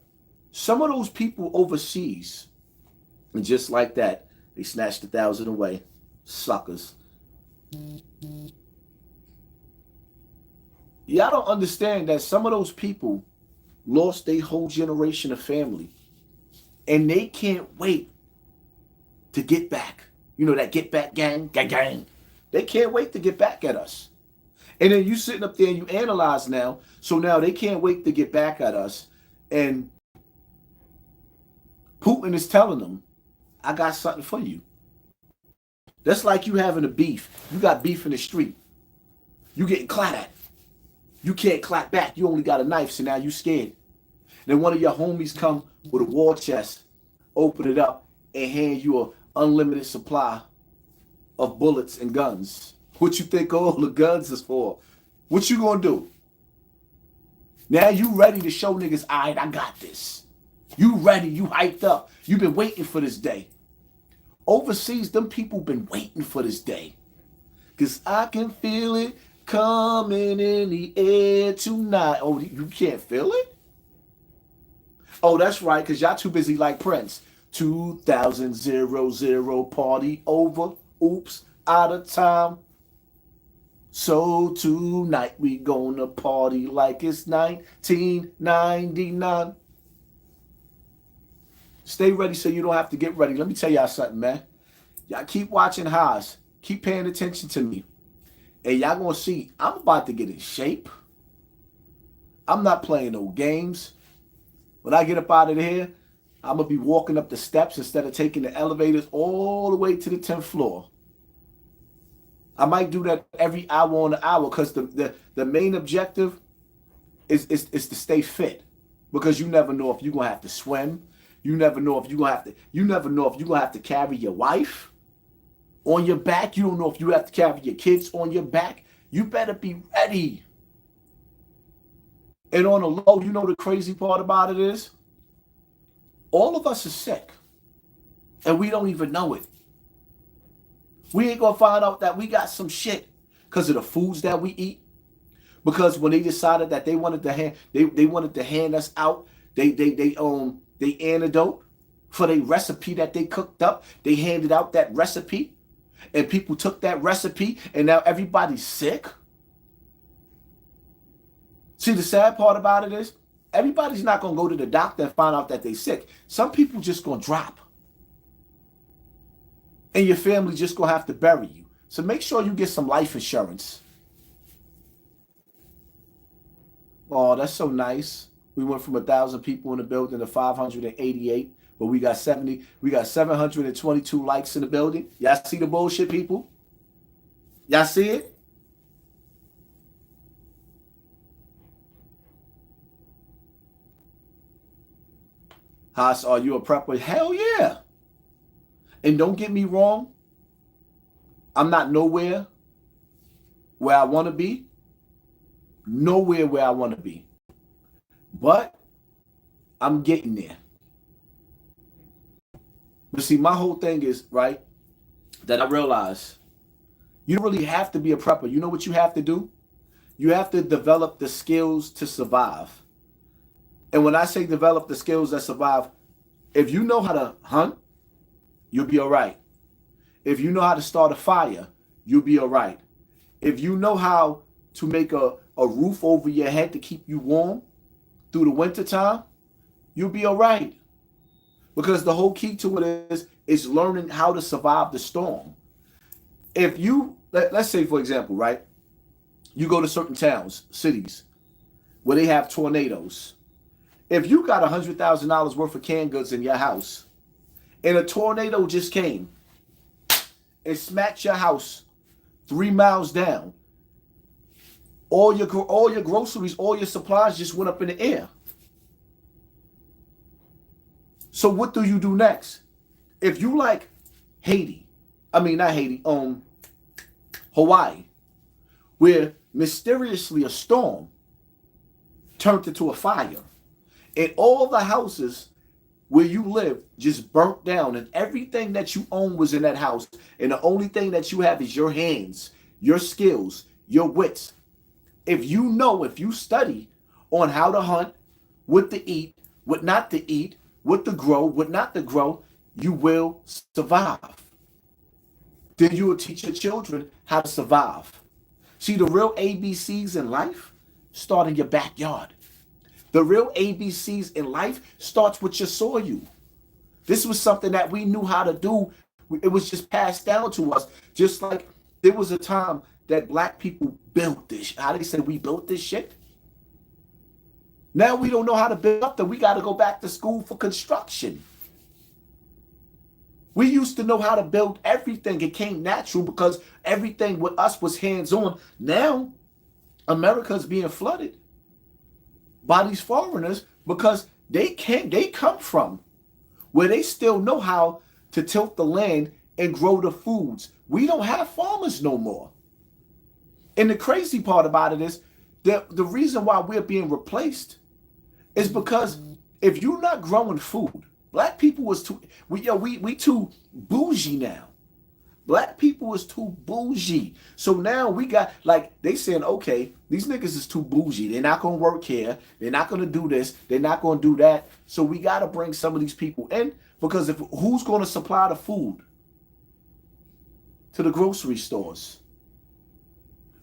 some of those people overseas, and just like that, they snatched 1,000 away. Suckers. Y'all don't understand that some of those people lost their whole generation of family, and they can't wait to get back. You know, that get back gang. They can't wait to get back at us. And then you sitting up there and you analyze now, so now they can't wait to get back at us. And Putin is telling them, I got something for you. That's like you having a beef. You got beef in the street. You getting clapped at. You can't clap back. You only got a knife, so now you scared. Then one of your homies come with a war chest, open it up, and hand you an unlimited supply of bullets and guns. What you think all the guns is for? What you gonna do? Now you ready to show niggas, all right, I got this. You ready, you hyped up. You been waiting for this day. Overseas, them people been waiting for this day. Cause I can feel it coming in the air tonight. Oh, you can't feel it? Oh, that's right, cause y'all too busy like Prince. 2000 party over. Oops, out of time. So tonight we gonna party like it's 1999. Stay ready so you don't have to get ready. Let me tell y'all something, man. Y'all keep watching Haas. Keep paying attention to me. And y'all gonna see, I'm about to get in shape. I'm not playing no games. When I get up out of here, I'm gonna be walking up the steps instead of taking the elevators all the way to the 10th floor. I might do that every hour on the hour because the main objective is to stay fit. Because you never know if you're gonna have to swim. You never know if you're gonna have to carry your wife on your back. You don't know if you have to carry your kids on your back. You better be ready. And on the low, you know the crazy part about it is, all of us are sick. And we don't even know it. We ain't gonna find out that we got some shit because of the foods that we eat. Because when they decided that they wanted to hand us out they antidote for their recipe that they cooked up, they handed out that recipe, and people took that recipe, and now everybody's sick. See, the sad part about it is everybody's not going to go to the doctor and find out that they're sick. Some people just going to drop. And your family just going to have to bury you. So make sure you get some life insurance. Oh, that's so nice. We went from 1,000 people in the building to 588, but we got 722 likes in the building. Y'all see the bullshit, people? Y'all see it? Haas, are you a prepper? Hell yeah. And don't get me wrong, I'm not nowhere where I want to be. Nowhere where I want to be. But I'm getting there. But see, my whole thing is, right, that I realize you don't really have to be a prepper. You know what you have to do? You have to develop the skills to survive. And when I say develop the skills that survive, if you know how to hunt, you'll be all right. If you know how to start a fire, you'll be all right. If you know how to make a roof over your head to keep you warm through the winter time, you'll be all right. Because the whole key to it is learning how to survive the storm. If you, let's say, for example, right, you go to certain towns, cities, where they have tornadoes. If you got $100,000 worth of canned goods in your house, and a tornado just came and smacked your house 3 miles down, all your groceries, all your supplies just went up in the air. So what do you do next? If you like Hawaii, where mysteriously a storm turned into a fire, and all the houses where you live just burnt down, and everything that you own was in that house, and the only thing that you have is your hands, your skills, your wits. If you study on how to hunt, what to eat, what not to eat, what to grow, what not to grow, you will survive. Then you will teach your children how to survive. See, the real ABCs in life start in your backyard. The real ABCs in life starts with your soil. This was something that we knew how to do. It was just passed down to us. Just like there was a time that black people built this. How they say we built this shit? Now we don't know how to build up, then we got to go back to school for construction. We used to know how to build everything. It came natural because everything with us was hands-on. Now, America's being flooded by these foreigners because they come from where they still know how to tilt the land and grow the foods. We don't have farmers no more. And the crazy part about it is that the reason why we're being replaced is because if you're not growing food, black people was too we too bougie now. Black people is too bougie. So now we got, like, they saying, okay, these niggas is too bougie. They're not going to work here. They're not going to do this. They're not going to do that. So we got to bring some of these people in, because who's going to supply the food to the grocery stores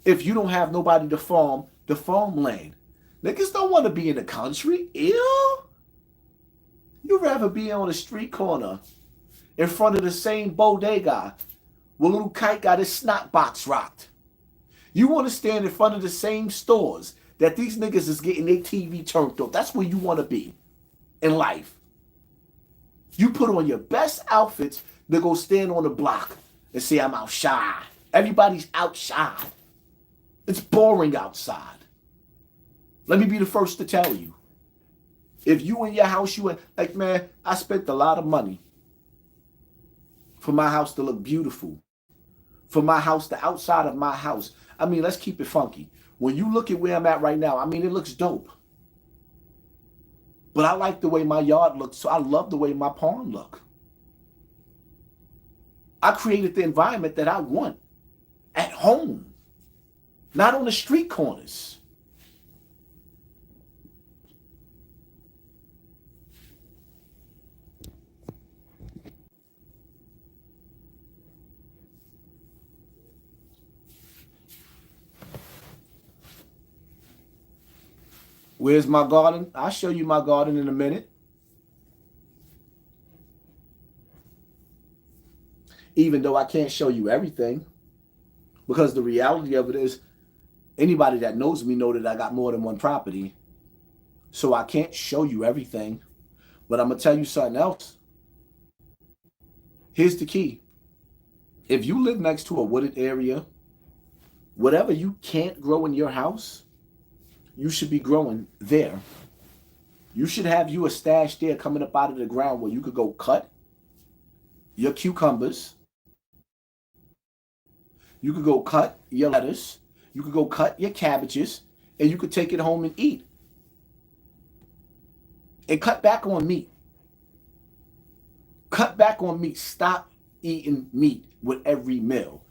if you don't have nobody to farm the farmland? Niggas don't want to be in the country. Ew. You'd rather be on a street corner in front of the same bodega where little kite got his snot box rocked. You want to stand in front of the same stores that these niggas is getting their TV turned up. That's where you want to be in life. You put on your best outfits to go stand on the block and say, I'm outside. Everybody's outside. It's boring outside. Let me be the first to tell you. If you in your house, like, man, I spent a lot of money for my house to look beautiful. For my house, the outside of my house. I mean, let's keep it funky. When you look at where I'm at right now, I mean, it looks dope. But I like the way my yard looks, so I love the way my pond look. I created the environment that I want at home, not on the street corners. Where's my garden? I'll show you my garden in a minute. Even though I can't show you everything, because the reality of it is, anybody that knows me know that I got more than one property. So I can't show you everything. But I'm going to tell you something else. Here's the key. If you live next to a wooded area, whatever you can't grow in your house, you should be growing there. You should have you a stash there coming up out of the ground where you could go cut your cucumbers. You could go cut your lettuce. You could go cut your cabbages, and you could take it home and eat. And cut back on meat. Cut back on meat. Stop eating meat with every meal.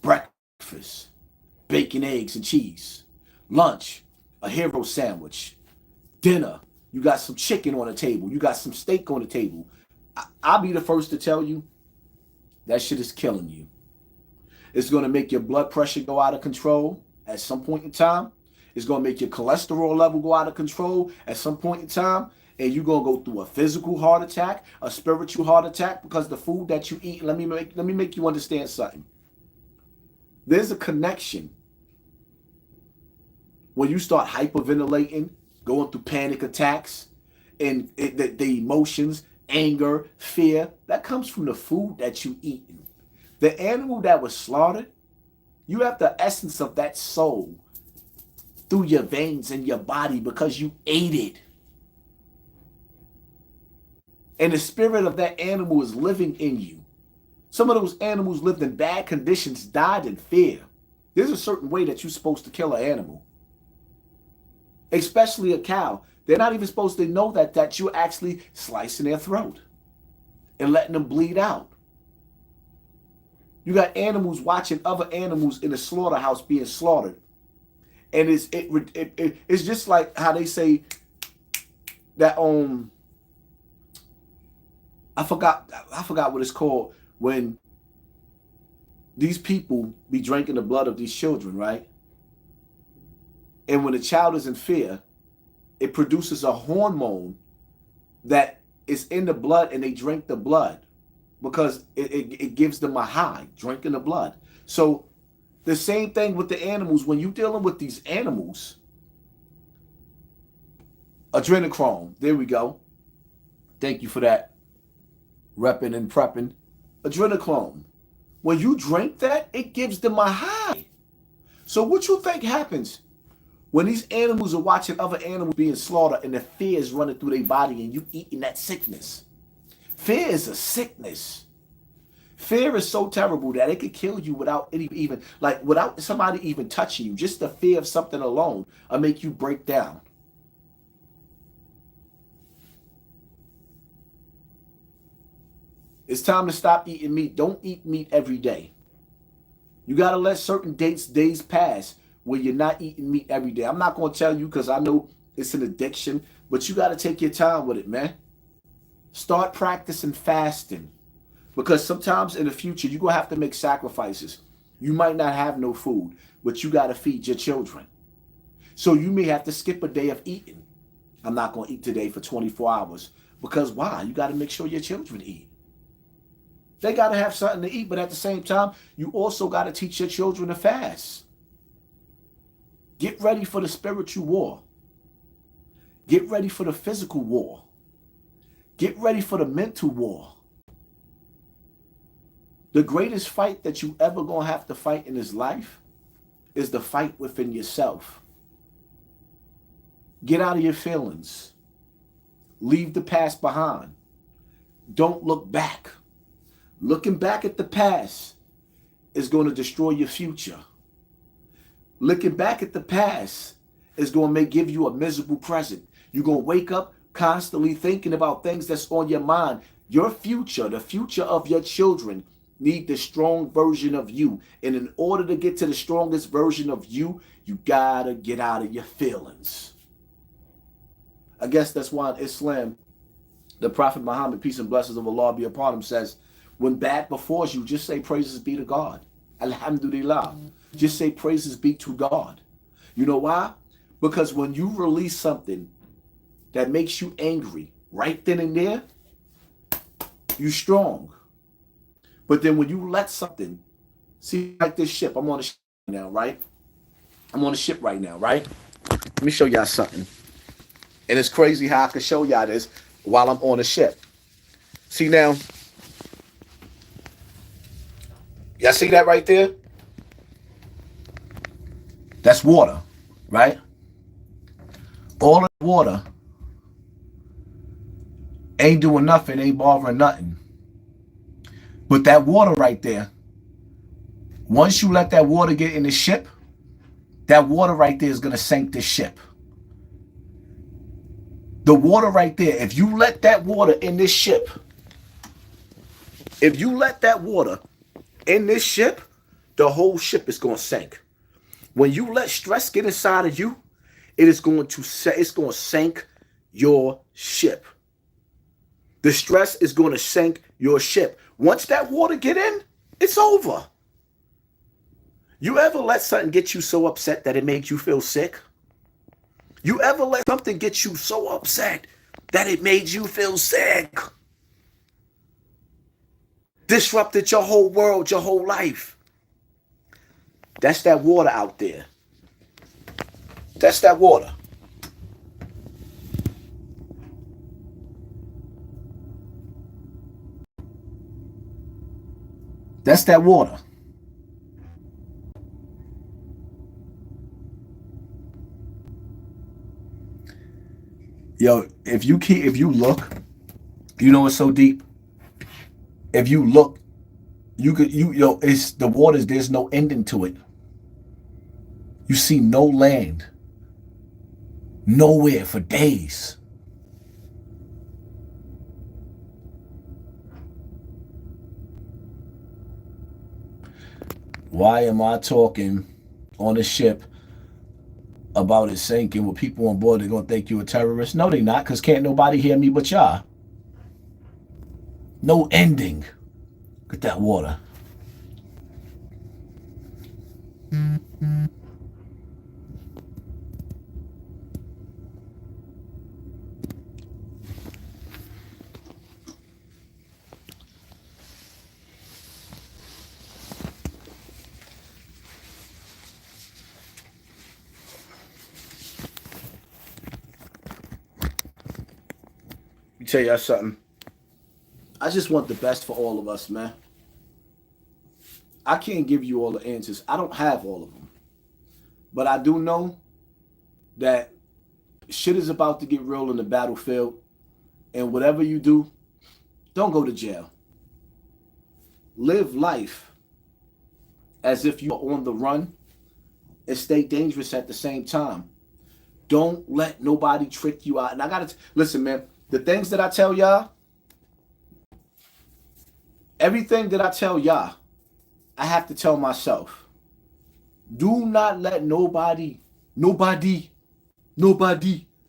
Breakfast, bacon, eggs, and cheese. Lunch, a hero sandwich. Dinner, you got some chicken on the table. You got some steak on the table. I'll be the first to tell you, that shit is killing you. It's going to make your blood pressure go out of control at some point in time. It's going to make your cholesterol level go out of control at some point in time. And you're going to go through a physical heart attack, a spiritual heart attack, because the food that you eat, let me make you understand something. There's a connection when you start hyperventilating, going through panic attacks, and the emotions, anger, fear, that comes from the food that you eat. The animal that was slaughtered, you have the essence of that soul through your veins and your body because you ate it. And the spirit of that animal is living in you. Some of those animals lived in bad conditions, died in fear. There's a certain way that you're supposed to kill an animal. Especially a cow. They're not even supposed to know that you're actually slicing their throat and letting them bleed out. You got animals watching other animals in a slaughterhouse being slaughtered. And it's just like how they say that I forgot what it's called when these people be drinking the blood of these children, right? And when a child is in fear, it produces a hormone that is in the blood, and they drink the blood because it gives them a high, drinking the blood. So the same thing with the animals. When you're dealing with these animals, adrenochrome, there we go. Thank you for that. Repping and prepping. Adrenochrome. When you drink that, it gives them a high. So what you think happens when these animals are watching other animals being slaughtered and the fear is running through their body and you eating that sickness? Fear is a sickness. Fear is so terrible that it could kill you without without somebody even touching you. Just the fear of something alone will make you break down. It's time to stop eating meat. Don't eat meat every day. You got to let certain days pass where you're not eating meat every day. I'm not going to tell you because I know it's an addiction, but you got to take your time with it, man. Start practicing fasting, because sometimes in the future, you're going to have to make sacrifices. You might not have no food, but you got to feed your children. So you may have to skip a day of eating. I'm not going to eat today for 24 hours. Because why? You got to make sure your children eat. They got to have something to eat, but at the same time, you also got to teach your children to fast. Get ready for the spiritual war. Get ready for the physical war. Get ready for the mental war. The greatest fight that you ever going to have to fight in this life is the fight within yourself. Get out of your feelings. Leave the past behind. Don't look back. Looking back at the past is going to destroy your future. Looking back at the past is going to give you a miserable present. You're going to wake up constantly thinking about things that's on your mind. Your future, the future of your children, need the strong version of you. And in order to get to the strongest version of you, you got to get out of your feelings. I guess that's why in Islam, the Prophet Muhammad, peace and blessings of Allah be upon him, says, when bad befalls you, just say praises be to God. Alhamdulillah. Just say praises be to God. You know why? Because when you release something that makes you angry right then and there, you strong. But then when you let something, see, like this ship, I'm on a ship now, right? I'm on a ship right now, right? Let me show y'all something. And it's crazy how I can show y'all this while I'm on a ship. See now, y'all see that right there? That's water, right? All the water ain't doing nothing, ain't bothering nothing. But that water right there, once you let that water get in the ship, that water right there is going to sink the ship. The water right there, if you let that water in this ship, if you let that water in this ship, the whole ship is going to sink. When you let stress get inside of you, it's going to sink your ship. The stress is going to sink your ship. Once that water get in, it's over. You ever let something get you so upset that it makes you feel sick? You ever let something get you so upset that it made you feel sick? Disrupted your whole world, your whole life. That's that water out there. That's that water. That's that water. Yo, if you look, you know it's so deep. If you look, it's the waters, there's no ending to it. You see no land. Nowhere for days. Why am I talking on a ship about it sinking with people on board? They're going to think you a terrorist? No, they not, because can't nobody hear me but y'all. No ending. Get that water. Let me tell y'all something. I just want the best for all of us, man. I can't give you all the answers. I don't have all of them. But I do know that shit is about to get real in the battlefield. And whatever you do, don't go to jail. Live life as if you are on the run and stay dangerous at the same time. Don't let nobody trick you out. And I gotta listen, man. The things that I tell y'all, everything that I tell y'all, I have to tell myself. Do not let nobody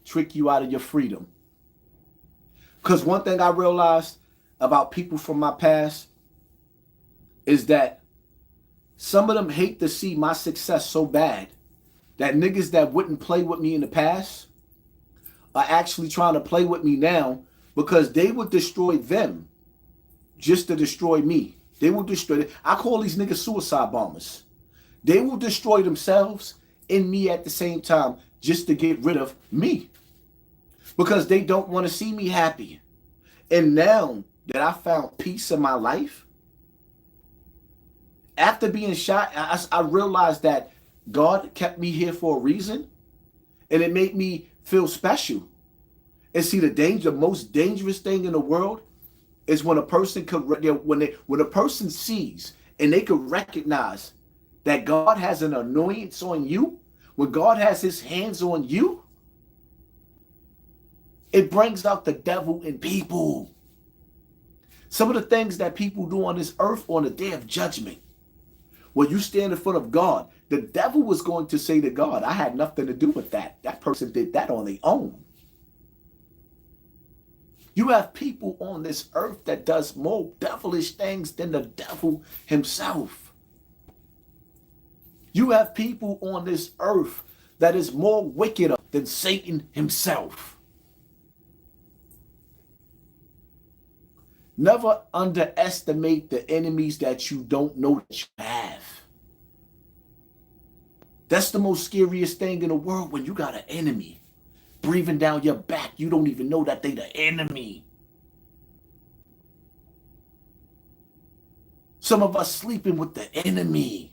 trick you out of your freedom. Because one thing I realized about people from my past is that some of them hate to see my success so bad that niggas that wouldn't play with me in the past are actually trying to play with me now because they would destroy them just to destroy me. They will destroy it. I call these niggas suicide bombers. They will destroy themselves and me at the same time just to get rid of me. Because they don't want to see me happy. And now that I found peace in my life, after being shot, I realized that God kept me here for a reason. And it made me feel special. And see, the most dangerous thing in the world is when a person when a person sees and they could recognize that God has an annoyance on you, when God has his hands on you, it brings out the devil in people. Some of the things that people do on this earth on the day of judgment, when you stand in front of God, the devil was going to say to God, I had nothing to do with that. That person did that on their own. You have people on this earth that does more devilish things than the devil himself. You have people on this earth that is more wickeder than Satan himself. Never underestimate the enemies that you don't know that you have. That's the most scariest thing in the world, when you got an enemy breathing down your back. You don't even know that they the enemy. Some of us sleeping with the enemy.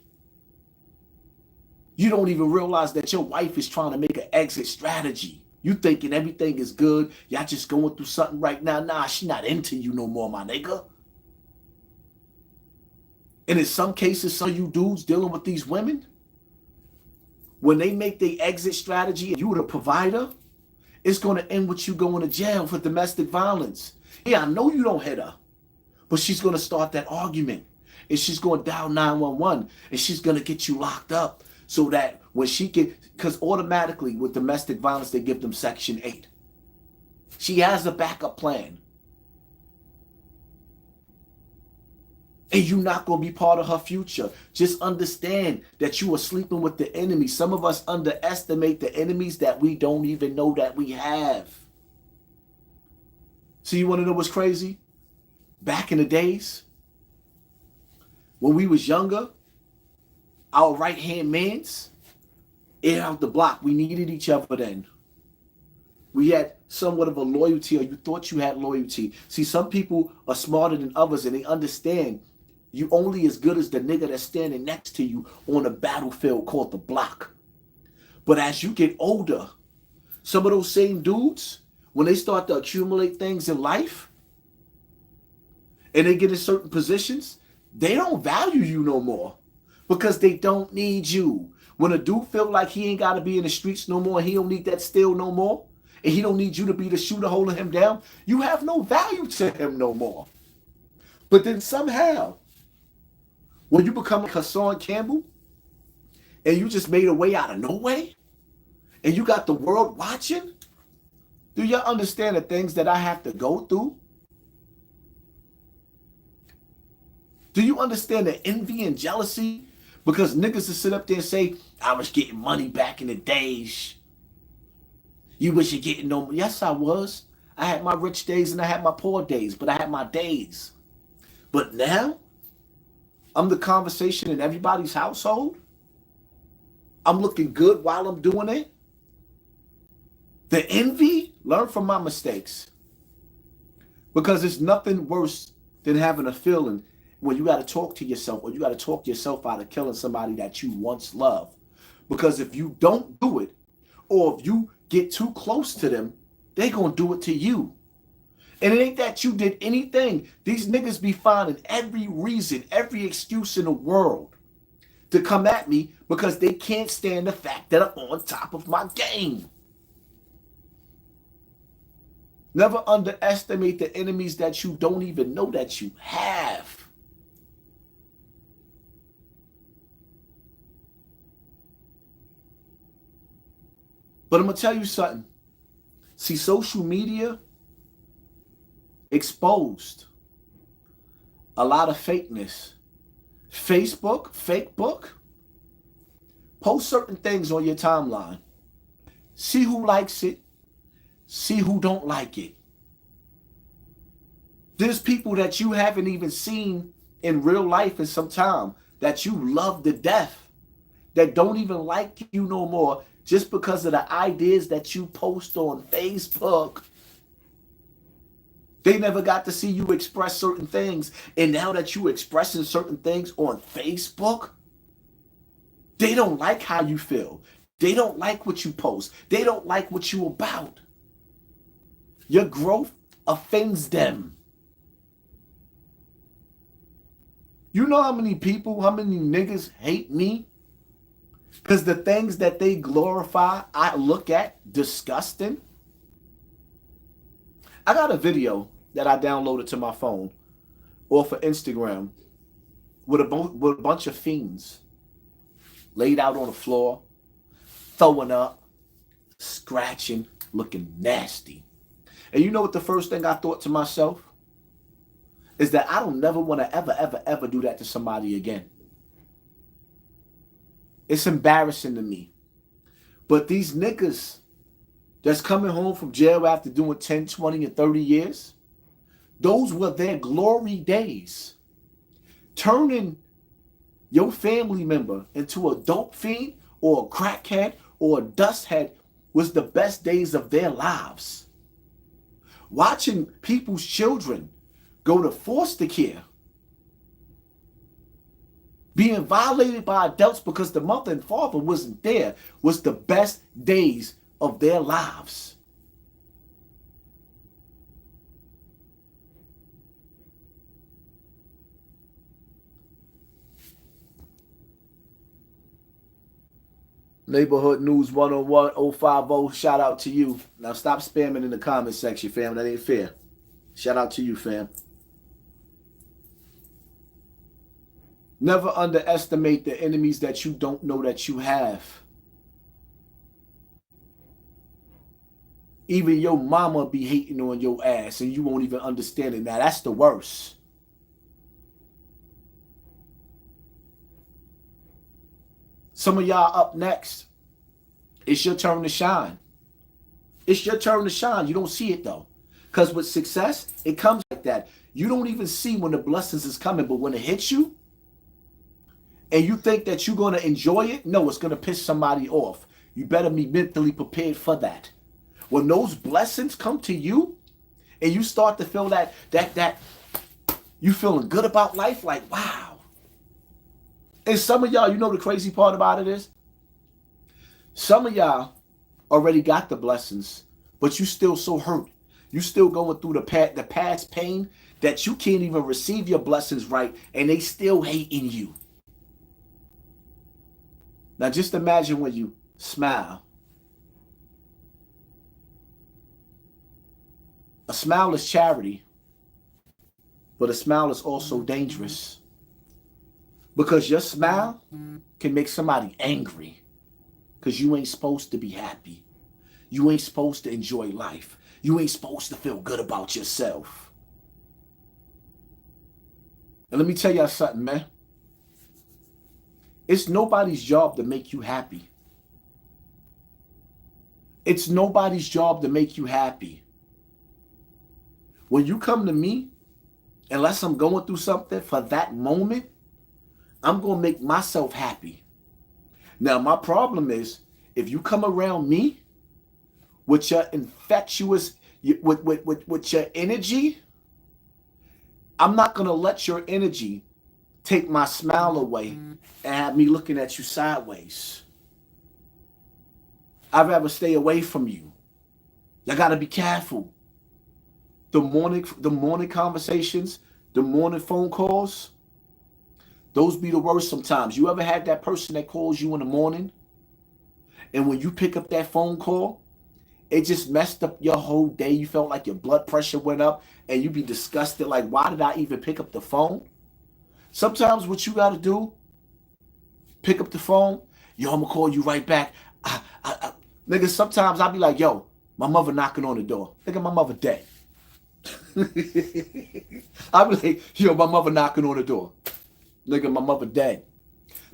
You don't even realize that your wife is trying to make an exit strategy. You thinking everything is good. Y'all just going through something right now. Nah, she not into you no more, my nigga. And in some cases, some of you dudes dealing with these women, when they make their exit strategy and you the provider, it's going to end with you going to jail for domestic violence. Yeah, I know you don't hit her, but she's going to start that argument. And she's going to dial 911, and she's going to get you locked up, so that when she because automatically with domestic violence, they give them Section 8. She has a backup plan. And you're not going to be part of her future. Just understand that you are sleeping with the enemy. Some of us underestimate the enemies that we don't even know that we have. So you want to know what's crazy? Back in the days, when we was younger, our right-hand mans, air out the block. We needed each other then. We had somewhat of a loyalty, or you thought you had loyalty. See, some people are smarter than others, and they understand you only as good as the nigga that's standing next to you on a battlefield called the block. But as you get older, some of those same dudes, when they start to accumulate things in life, and they get in certain positions, they don't value you no more, because they don't need you. When a dude feel like he ain't got to be in the streets no more, he don't need that steel no more, and he don't need you to be the shooter holding him down, you have no value to him no more. But then somehow, when you become like HassanCampbell, and you just made a way out of no way, and you got the world watching, do y'all understand the things that I have to go through? Do you understand the envy and jealousy? Because niggas to sit up there and say, I was getting money back in the days. You wish you're getting no money. Yes, I was. I had my rich days and I had my poor days, but I had my days. But now, I'm the conversation in everybody's household. I'm looking good while I'm doing it. The envy, learn from my mistakes. Because it's nothing worse than having a feeling when you got to talk to yourself, or you got to talk yourself out of killing somebody that you once loved. Because if you don't do it, or if you get too close to them, they going to do it to you. And it ain't that you did anything. These niggas be finding every reason, every excuse in the world to come at me, because they can't stand the fact that I'm on top of my game. Never underestimate the enemies that you don't even know that you have. But I'm going to tell you something. See, social media exposed a lot of fakeness. Facebook, fake book, post certain things on your timeline. See who likes it. See who don't like it. There's people that you haven't even seen in real life in some time that you love to death, that don't even like you no more, just because of the ideas that you post on Facebook. They never got to see you express certain things. And now that you expressing certain things on Facebook, they don't like how you feel. They don't like what you post. They don't like what you about. Your growth offends them. You know how many people, how many niggas hate me? Because the things that they glorify, I look at disgusting. I got a video that I downloaded to my phone off of Instagram with a bunch of fiends laid out on the floor, throwing up, scratching, looking nasty. And you know what the first thing I thought to myself? Is that I don't never want to ever do that to somebody again. It's embarrassing to me But these niggas that's coming home from jail after doing 10, 20, and 30 years, those were their glory days. Turning your family member into a dope fiend or a crackhead or a dust head was the best days of their lives. Watching people's children go to foster care, being violated by adults because the mother and father wasn't there, was the best days of their lives. Neighborhood News 101 shout out to you. Now stop spamming in the comment section, fam. That ain't fair. Shout out to you, fam. Never underestimate the enemies that you don't know that you have. Even your mama be hating on your ass and you won't even understand it. Now that's the worst. Some of y'all up next. It's your turn to shine. It's your turn to shine. You don't see it though. Because with success, it comes like that. You don't even see when the blessings is coming, but when it hits you, and you think that you're going to enjoy it, no, it's going to piss somebody off. You better be mentally prepared for that. When those blessings come to you, and you start to feel that you feeling good about life, like, wow. And some of y'all, you know the crazy part about it is, some of y'all already got the blessings, but you still so hurt. You still going through the past pain that you can't even receive your blessings right, and they still hating you. Now just imagine when you smile. A smile is charity, but a smile is also dangerous. Because your smile can make somebody angry. Because you ain't supposed to be happy. You ain't supposed to enjoy life. You ain't supposed to feel good about yourself. And let me tell y'all something, man. It's nobody's job to make you happy. It's nobody's job to make you happy. When you come to me, unless I'm going through something for that moment, I'm going to make myself happy. Now, my problem is, if you come around me with your infectious, with your energy, I'm not going to let your energy take my smile away and have me looking at you sideways. I'd rather stay away from you. You got to be careful. The morning conversations, the morning phone calls, those be the worst sometimes. You ever had that person that calls you in the morning, and when you pick up that phone call, it just messed up your whole day. You felt like your blood pressure went up, and you be disgusted, like, why did I even pick up the phone? Sometimes what you got to do, pick up the phone. Yo, I'm going to call you right back. Nigga, sometimes I be like, yo, my mother knocking on the door. Nigga, my mother dead. I be like, yo, my mother knocking on the door. Nigga, my mother dead.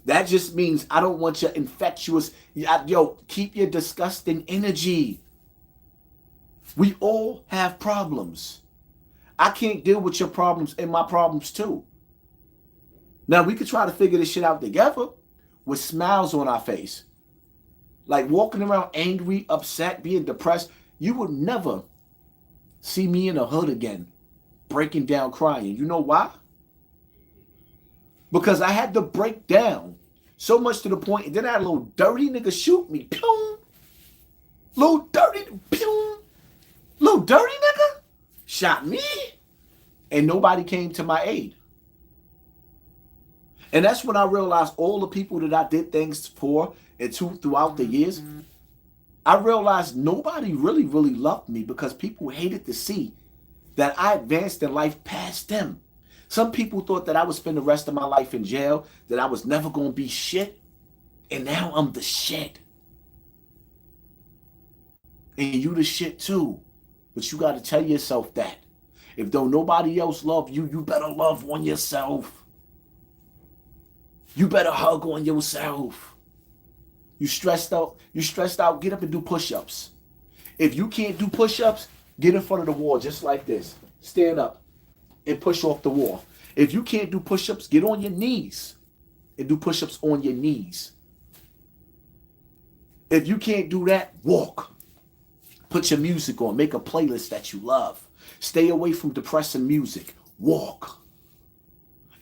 That just means I don't want your infectious, yo, keep your disgusting energy. We all have problems. I can't deal with your problems and my problems too. Now, we could try to figure this shit out together with smiles on our face. Like walking around angry, upset, being depressed. You would never see me in the hood again, breaking down, crying. You know why? Because I had to break down so much to the point, and then I had a little dirty nigga shoot me. Pew! Little dirty, pew! Little dirty nigga shot me, and nobody came to my aid. And that's when I realized all the people that I did things for and to throughout the years, I realized nobody really loved me because people hated to see that I advanced in life past them. Some people thought that I would spend the rest of my life in jail, that I was never going to be shit, and now I'm the shit. And you the shit too. But you got to tell yourself that. If don't nobody else love you, you better love on yourself. You better hug on yourself. You stressed out. You stressed out. Get up and do push-ups. If you can't do push-ups, get in front of the wall just like this. Stand up and push off the wall. If you can't do push-ups, get on your knees and do push-ups on your knees. If you can't do that, walk. Put your music on. Make a playlist that you love. Stay away from depressing music. Walk.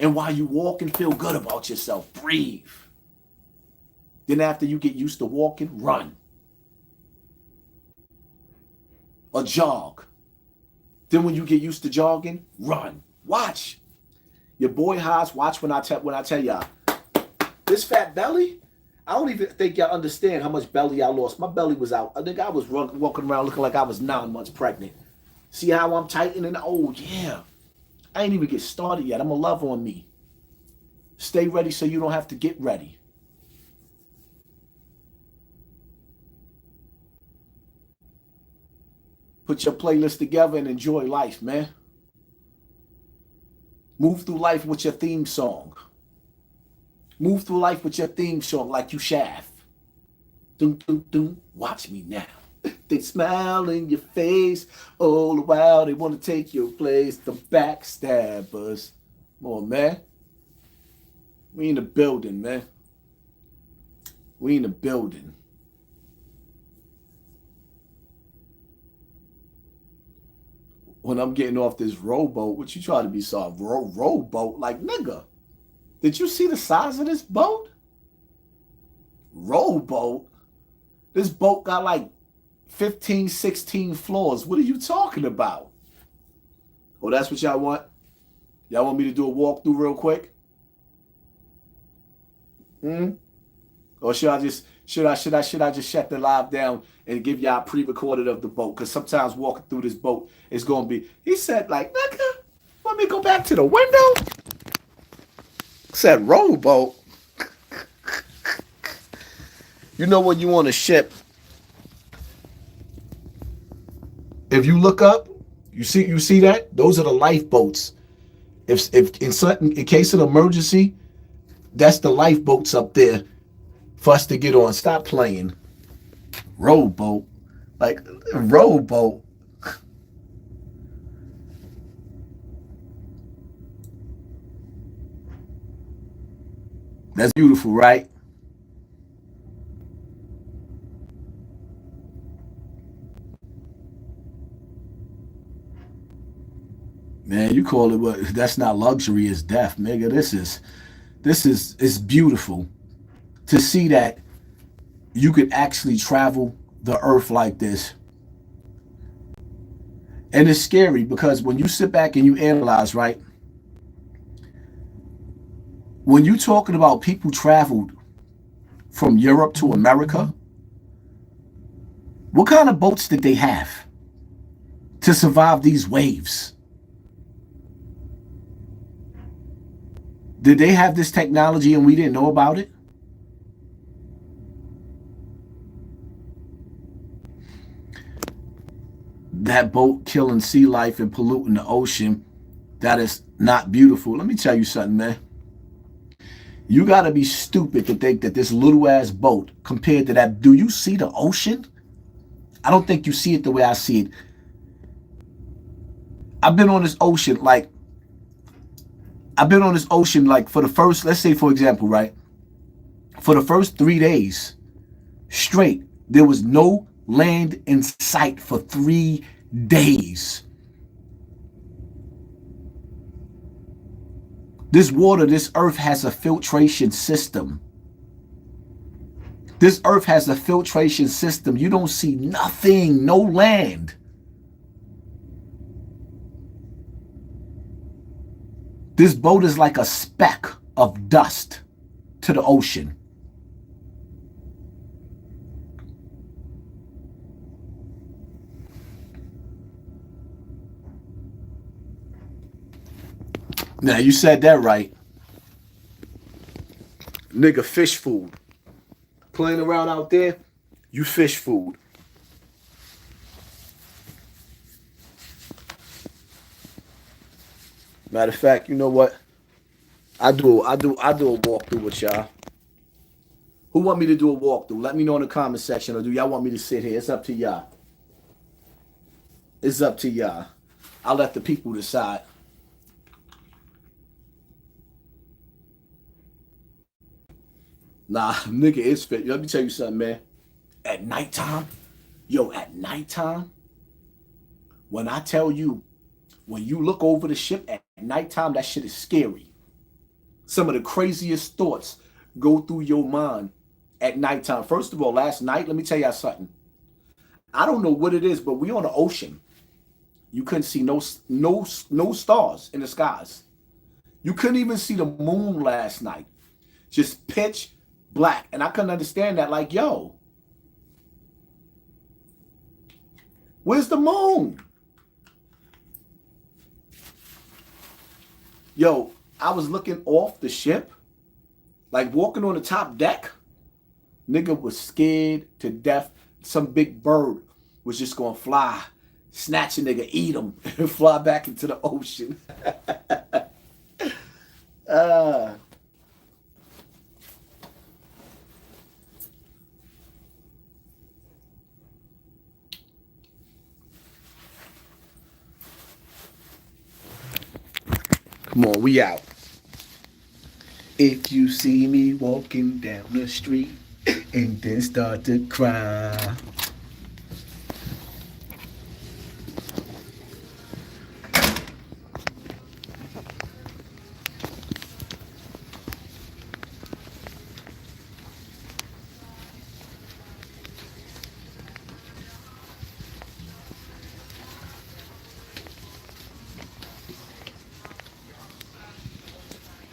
And while you walk and feel good about yourself, breathe. Then after you get used to walking, run. Or jog. Then when you get used to jogging, run. Watch. Your boy Haas, watch when I tell y'all. This fat belly, I don't even think y'all understand how much belly I lost. My belly was out. I think I was walking around looking like I was 9 months pregnant. See how I'm tightening? Oh, yeah. I ain't even get started yet. I'm going to love on me. Stay ready so you don't have to get ready. Put your playlist together and enjoy life, man. Move through life with your theme song. Move through life with your theme song like you shaft. Dun, dun, dun. Watch me now. They smile in your face all the while. They want to take your place. The backstabbers. Come on, man. We in the building, man. We in the building. When I'm getting off this rowboat, what you trying to be soft? Rowboat? Like, nigga, did you see the size of this boat? Rowboat? This boat got like 15, 16 floors. What are you talking about? Oh, that's what y'all want? Y'all want me to do a walkthrough real quick? Or should I just shut the live down and give y'all a pre-recorded of the boat? Because sometimes walking through this boat is going to be, he said, like, nigga, want me to go back to the window? Said rowboat. You know when you on a ship, if you look up, you see that? Those are the lifeboats. If in case of an emergency, that's the lifeboats up there for us to get on. Stop playing. Rowboat. Like, rowboat. That's beautiful, right? Man, you call it what? That's not luxury, it's death, nigga. It's beautiful to see that you could actually travel the earth like this. And it's scary because when you sit back and you analyze, right? When you're talking about people traveled from Europe to America, what kind of boats did they have to survive these waves? Did they have this technology and we didn't know about it? That boat killing sea life and polluting the ocean, that is not beautiful. Let me tell you something, man. You got to be stupid to think that this little ass boat compared to that. Do you see the ocean? I don't think you see it the way I see it. I've been on this ocean like for the first, let's say for example, right? For the first 3 days straight, there was no land in sight for 3 days. This water, this earth has a filtration system. This earth has a filtration system. You don't see nothing, no land. This boat is like a speck of dust to the ocean. Now, you said that right. Nigga, fish food. Playing around out there, you fish food. Matter of fact, you know what? I do a walkthrough with y'all. Who want me to do a walkthrough? Let me know in the comment section, or do y'all want me to sit here? It's up to y'all. It's up to y'all. I'll let the people decide. Nah, nigga, it's fit. Let me tell you something, man. At nighttime, at nighttime, when I tell you, when you look over the ship at nighttime, that shit is scary. Some of the craziest thoughts go through your mind at nighttime. First of all, last night, let me tell y'all something. I don't know what it is, but we on the ocean. You couldn't see no stars in the skies. You couldn't even see the moon last night. Just pitch black. And I couldn't understand that. Like, yo, where's the moon? Yo, I was looking off the ship, like walking on the top deck. Nigga was scared to death. Some big bird was just gonna fly, snatch a nigga, eat him, and fly back into the ocean. uh, Come on, we out. If you see me walking down the street and then start to cry.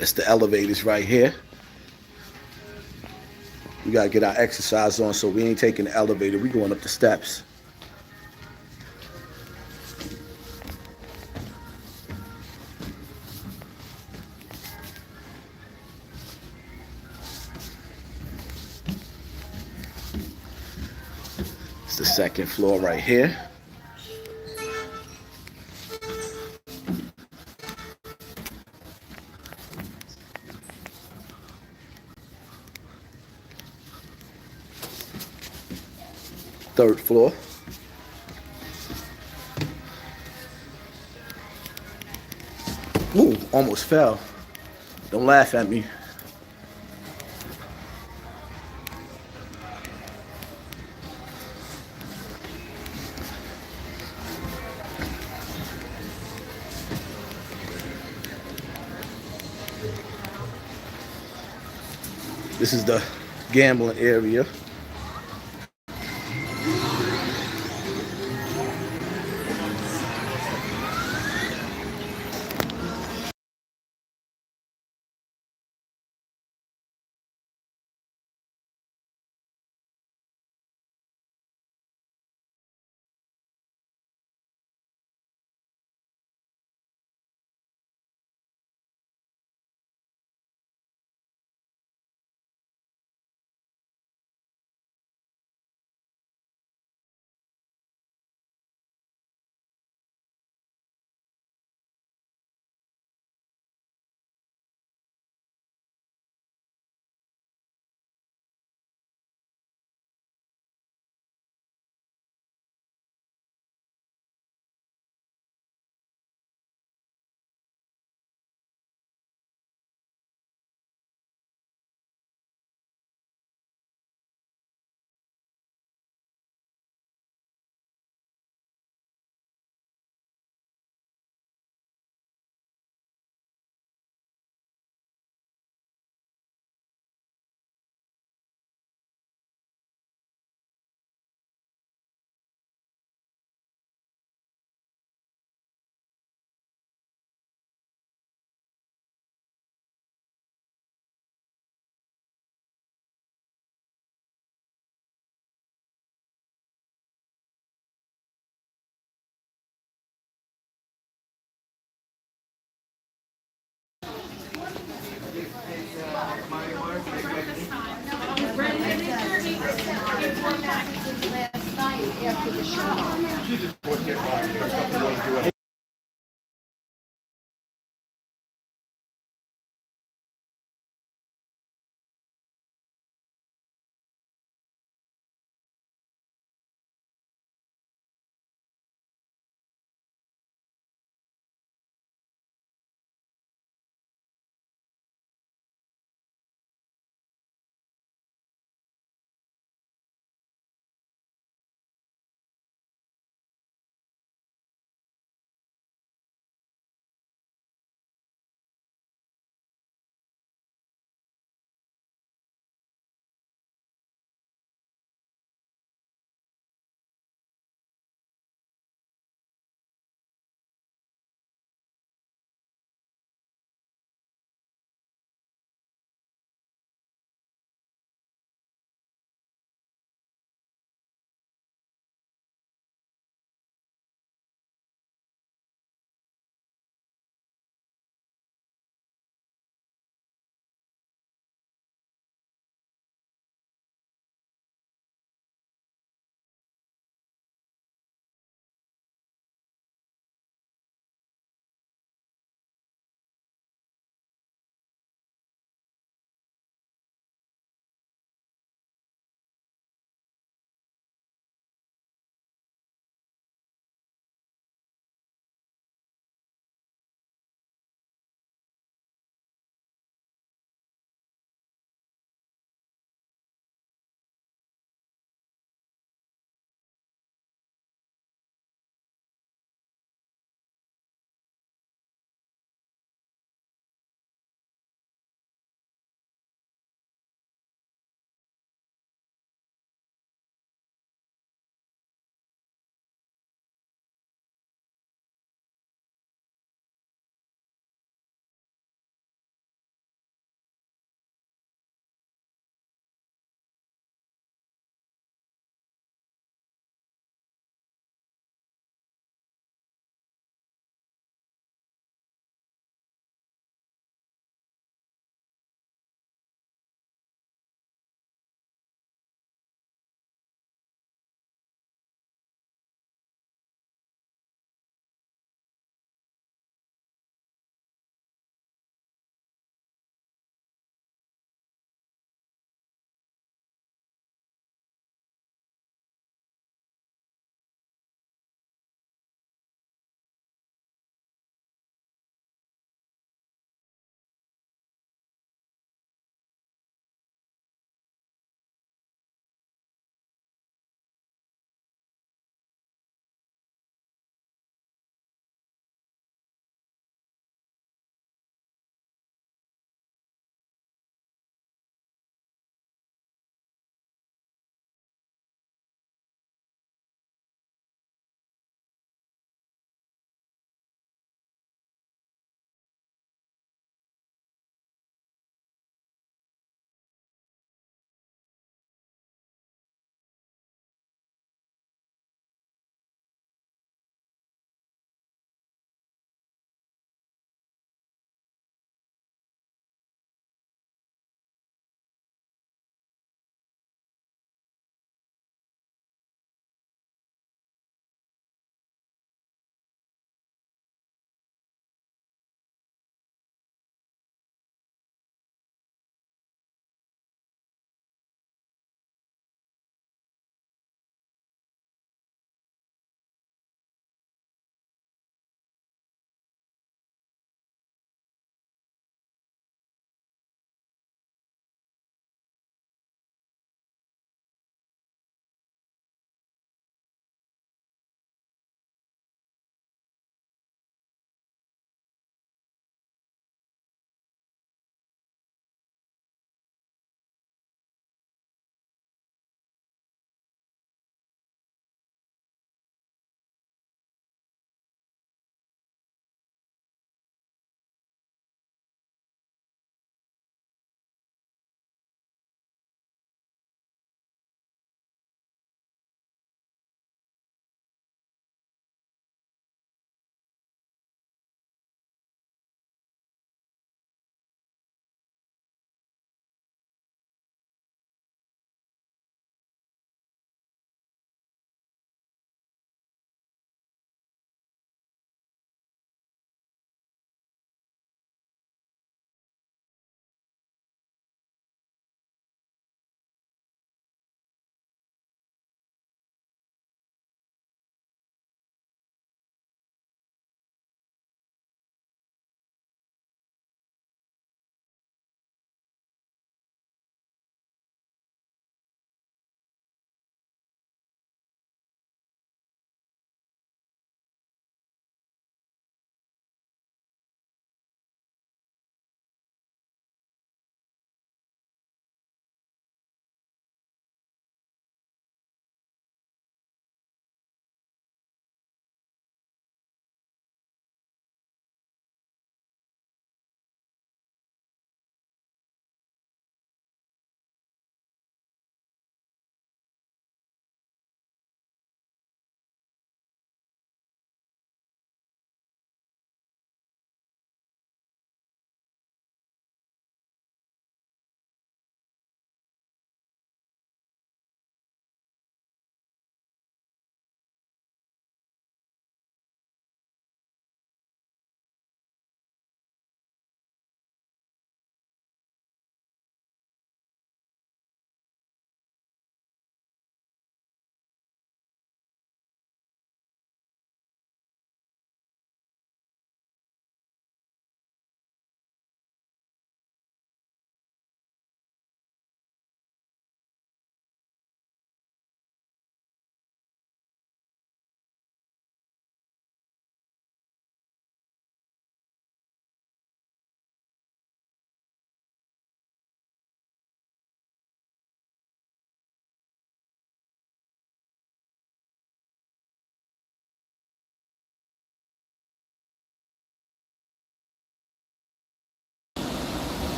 It's the elevators right here. We gotta get our exercise on, so we ain't taking the elevator. We going up the steps. It's the second floor right here. Third floor. Ooh, almost fell. Don't laugh at me. This is the gambling area.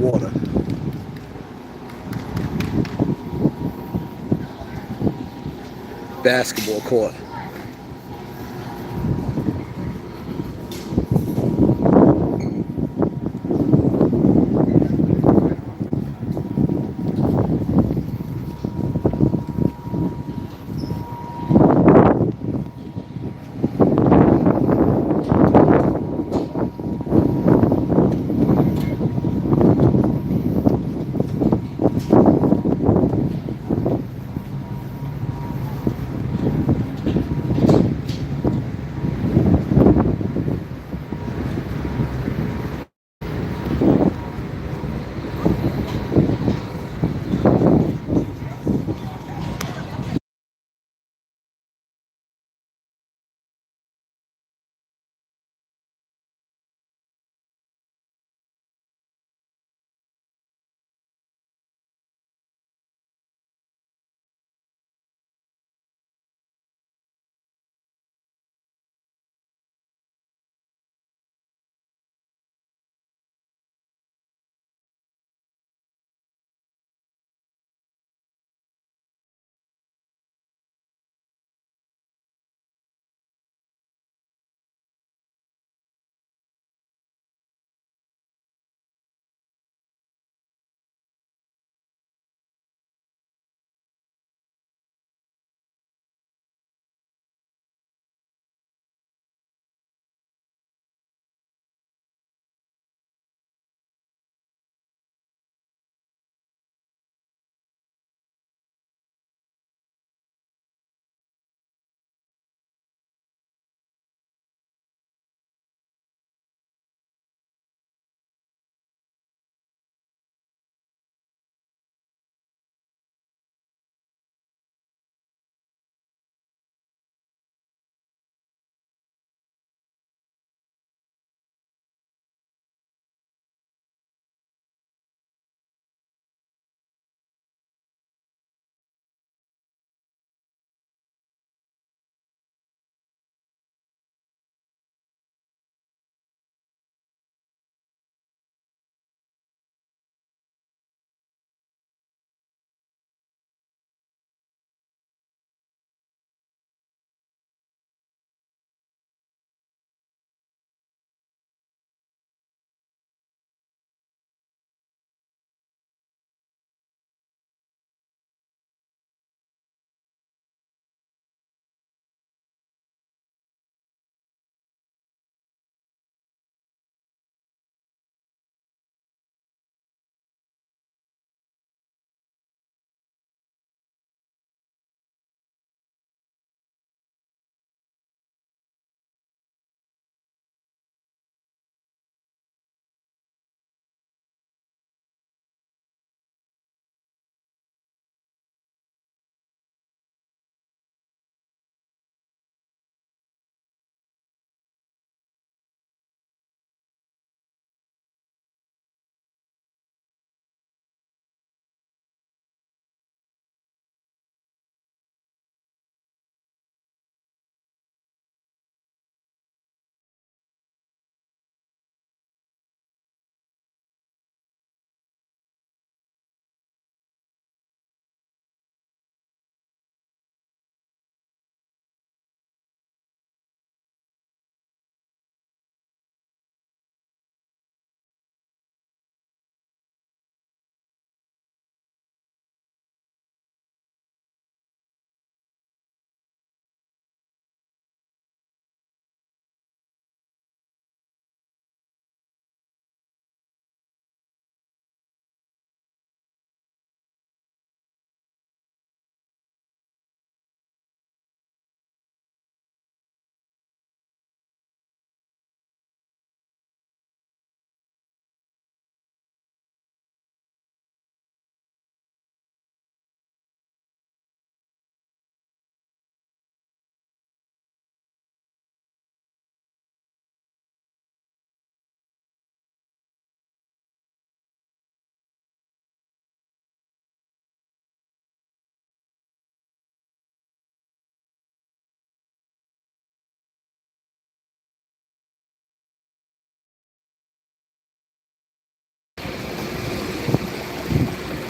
water. Basketball court.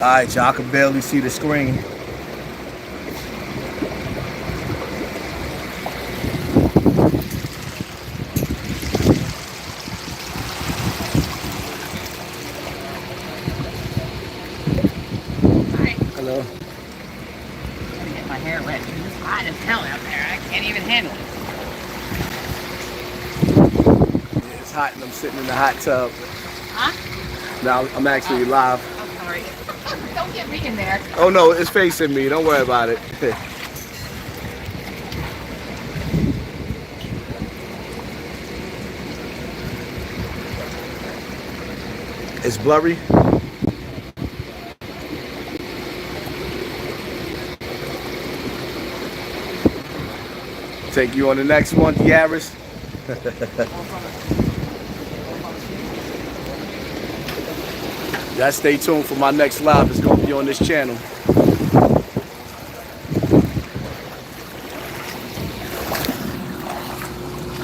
Alright, y'all, I can barely see the screen. Hi. Hello. I'm gonna get my hair wet. It's hot as hell out there. I can't even handle it. Yeah, it's hot and I'm sitting in the hot tub. Huh? Now I'm actually live. I'm sorry. Don't get me in there. Oh no, it's facing me. Don't worry about it. It's blurry. Take you on the next one, Yaris. Y'all stay tuned for my next live. It's gonna be on this channel.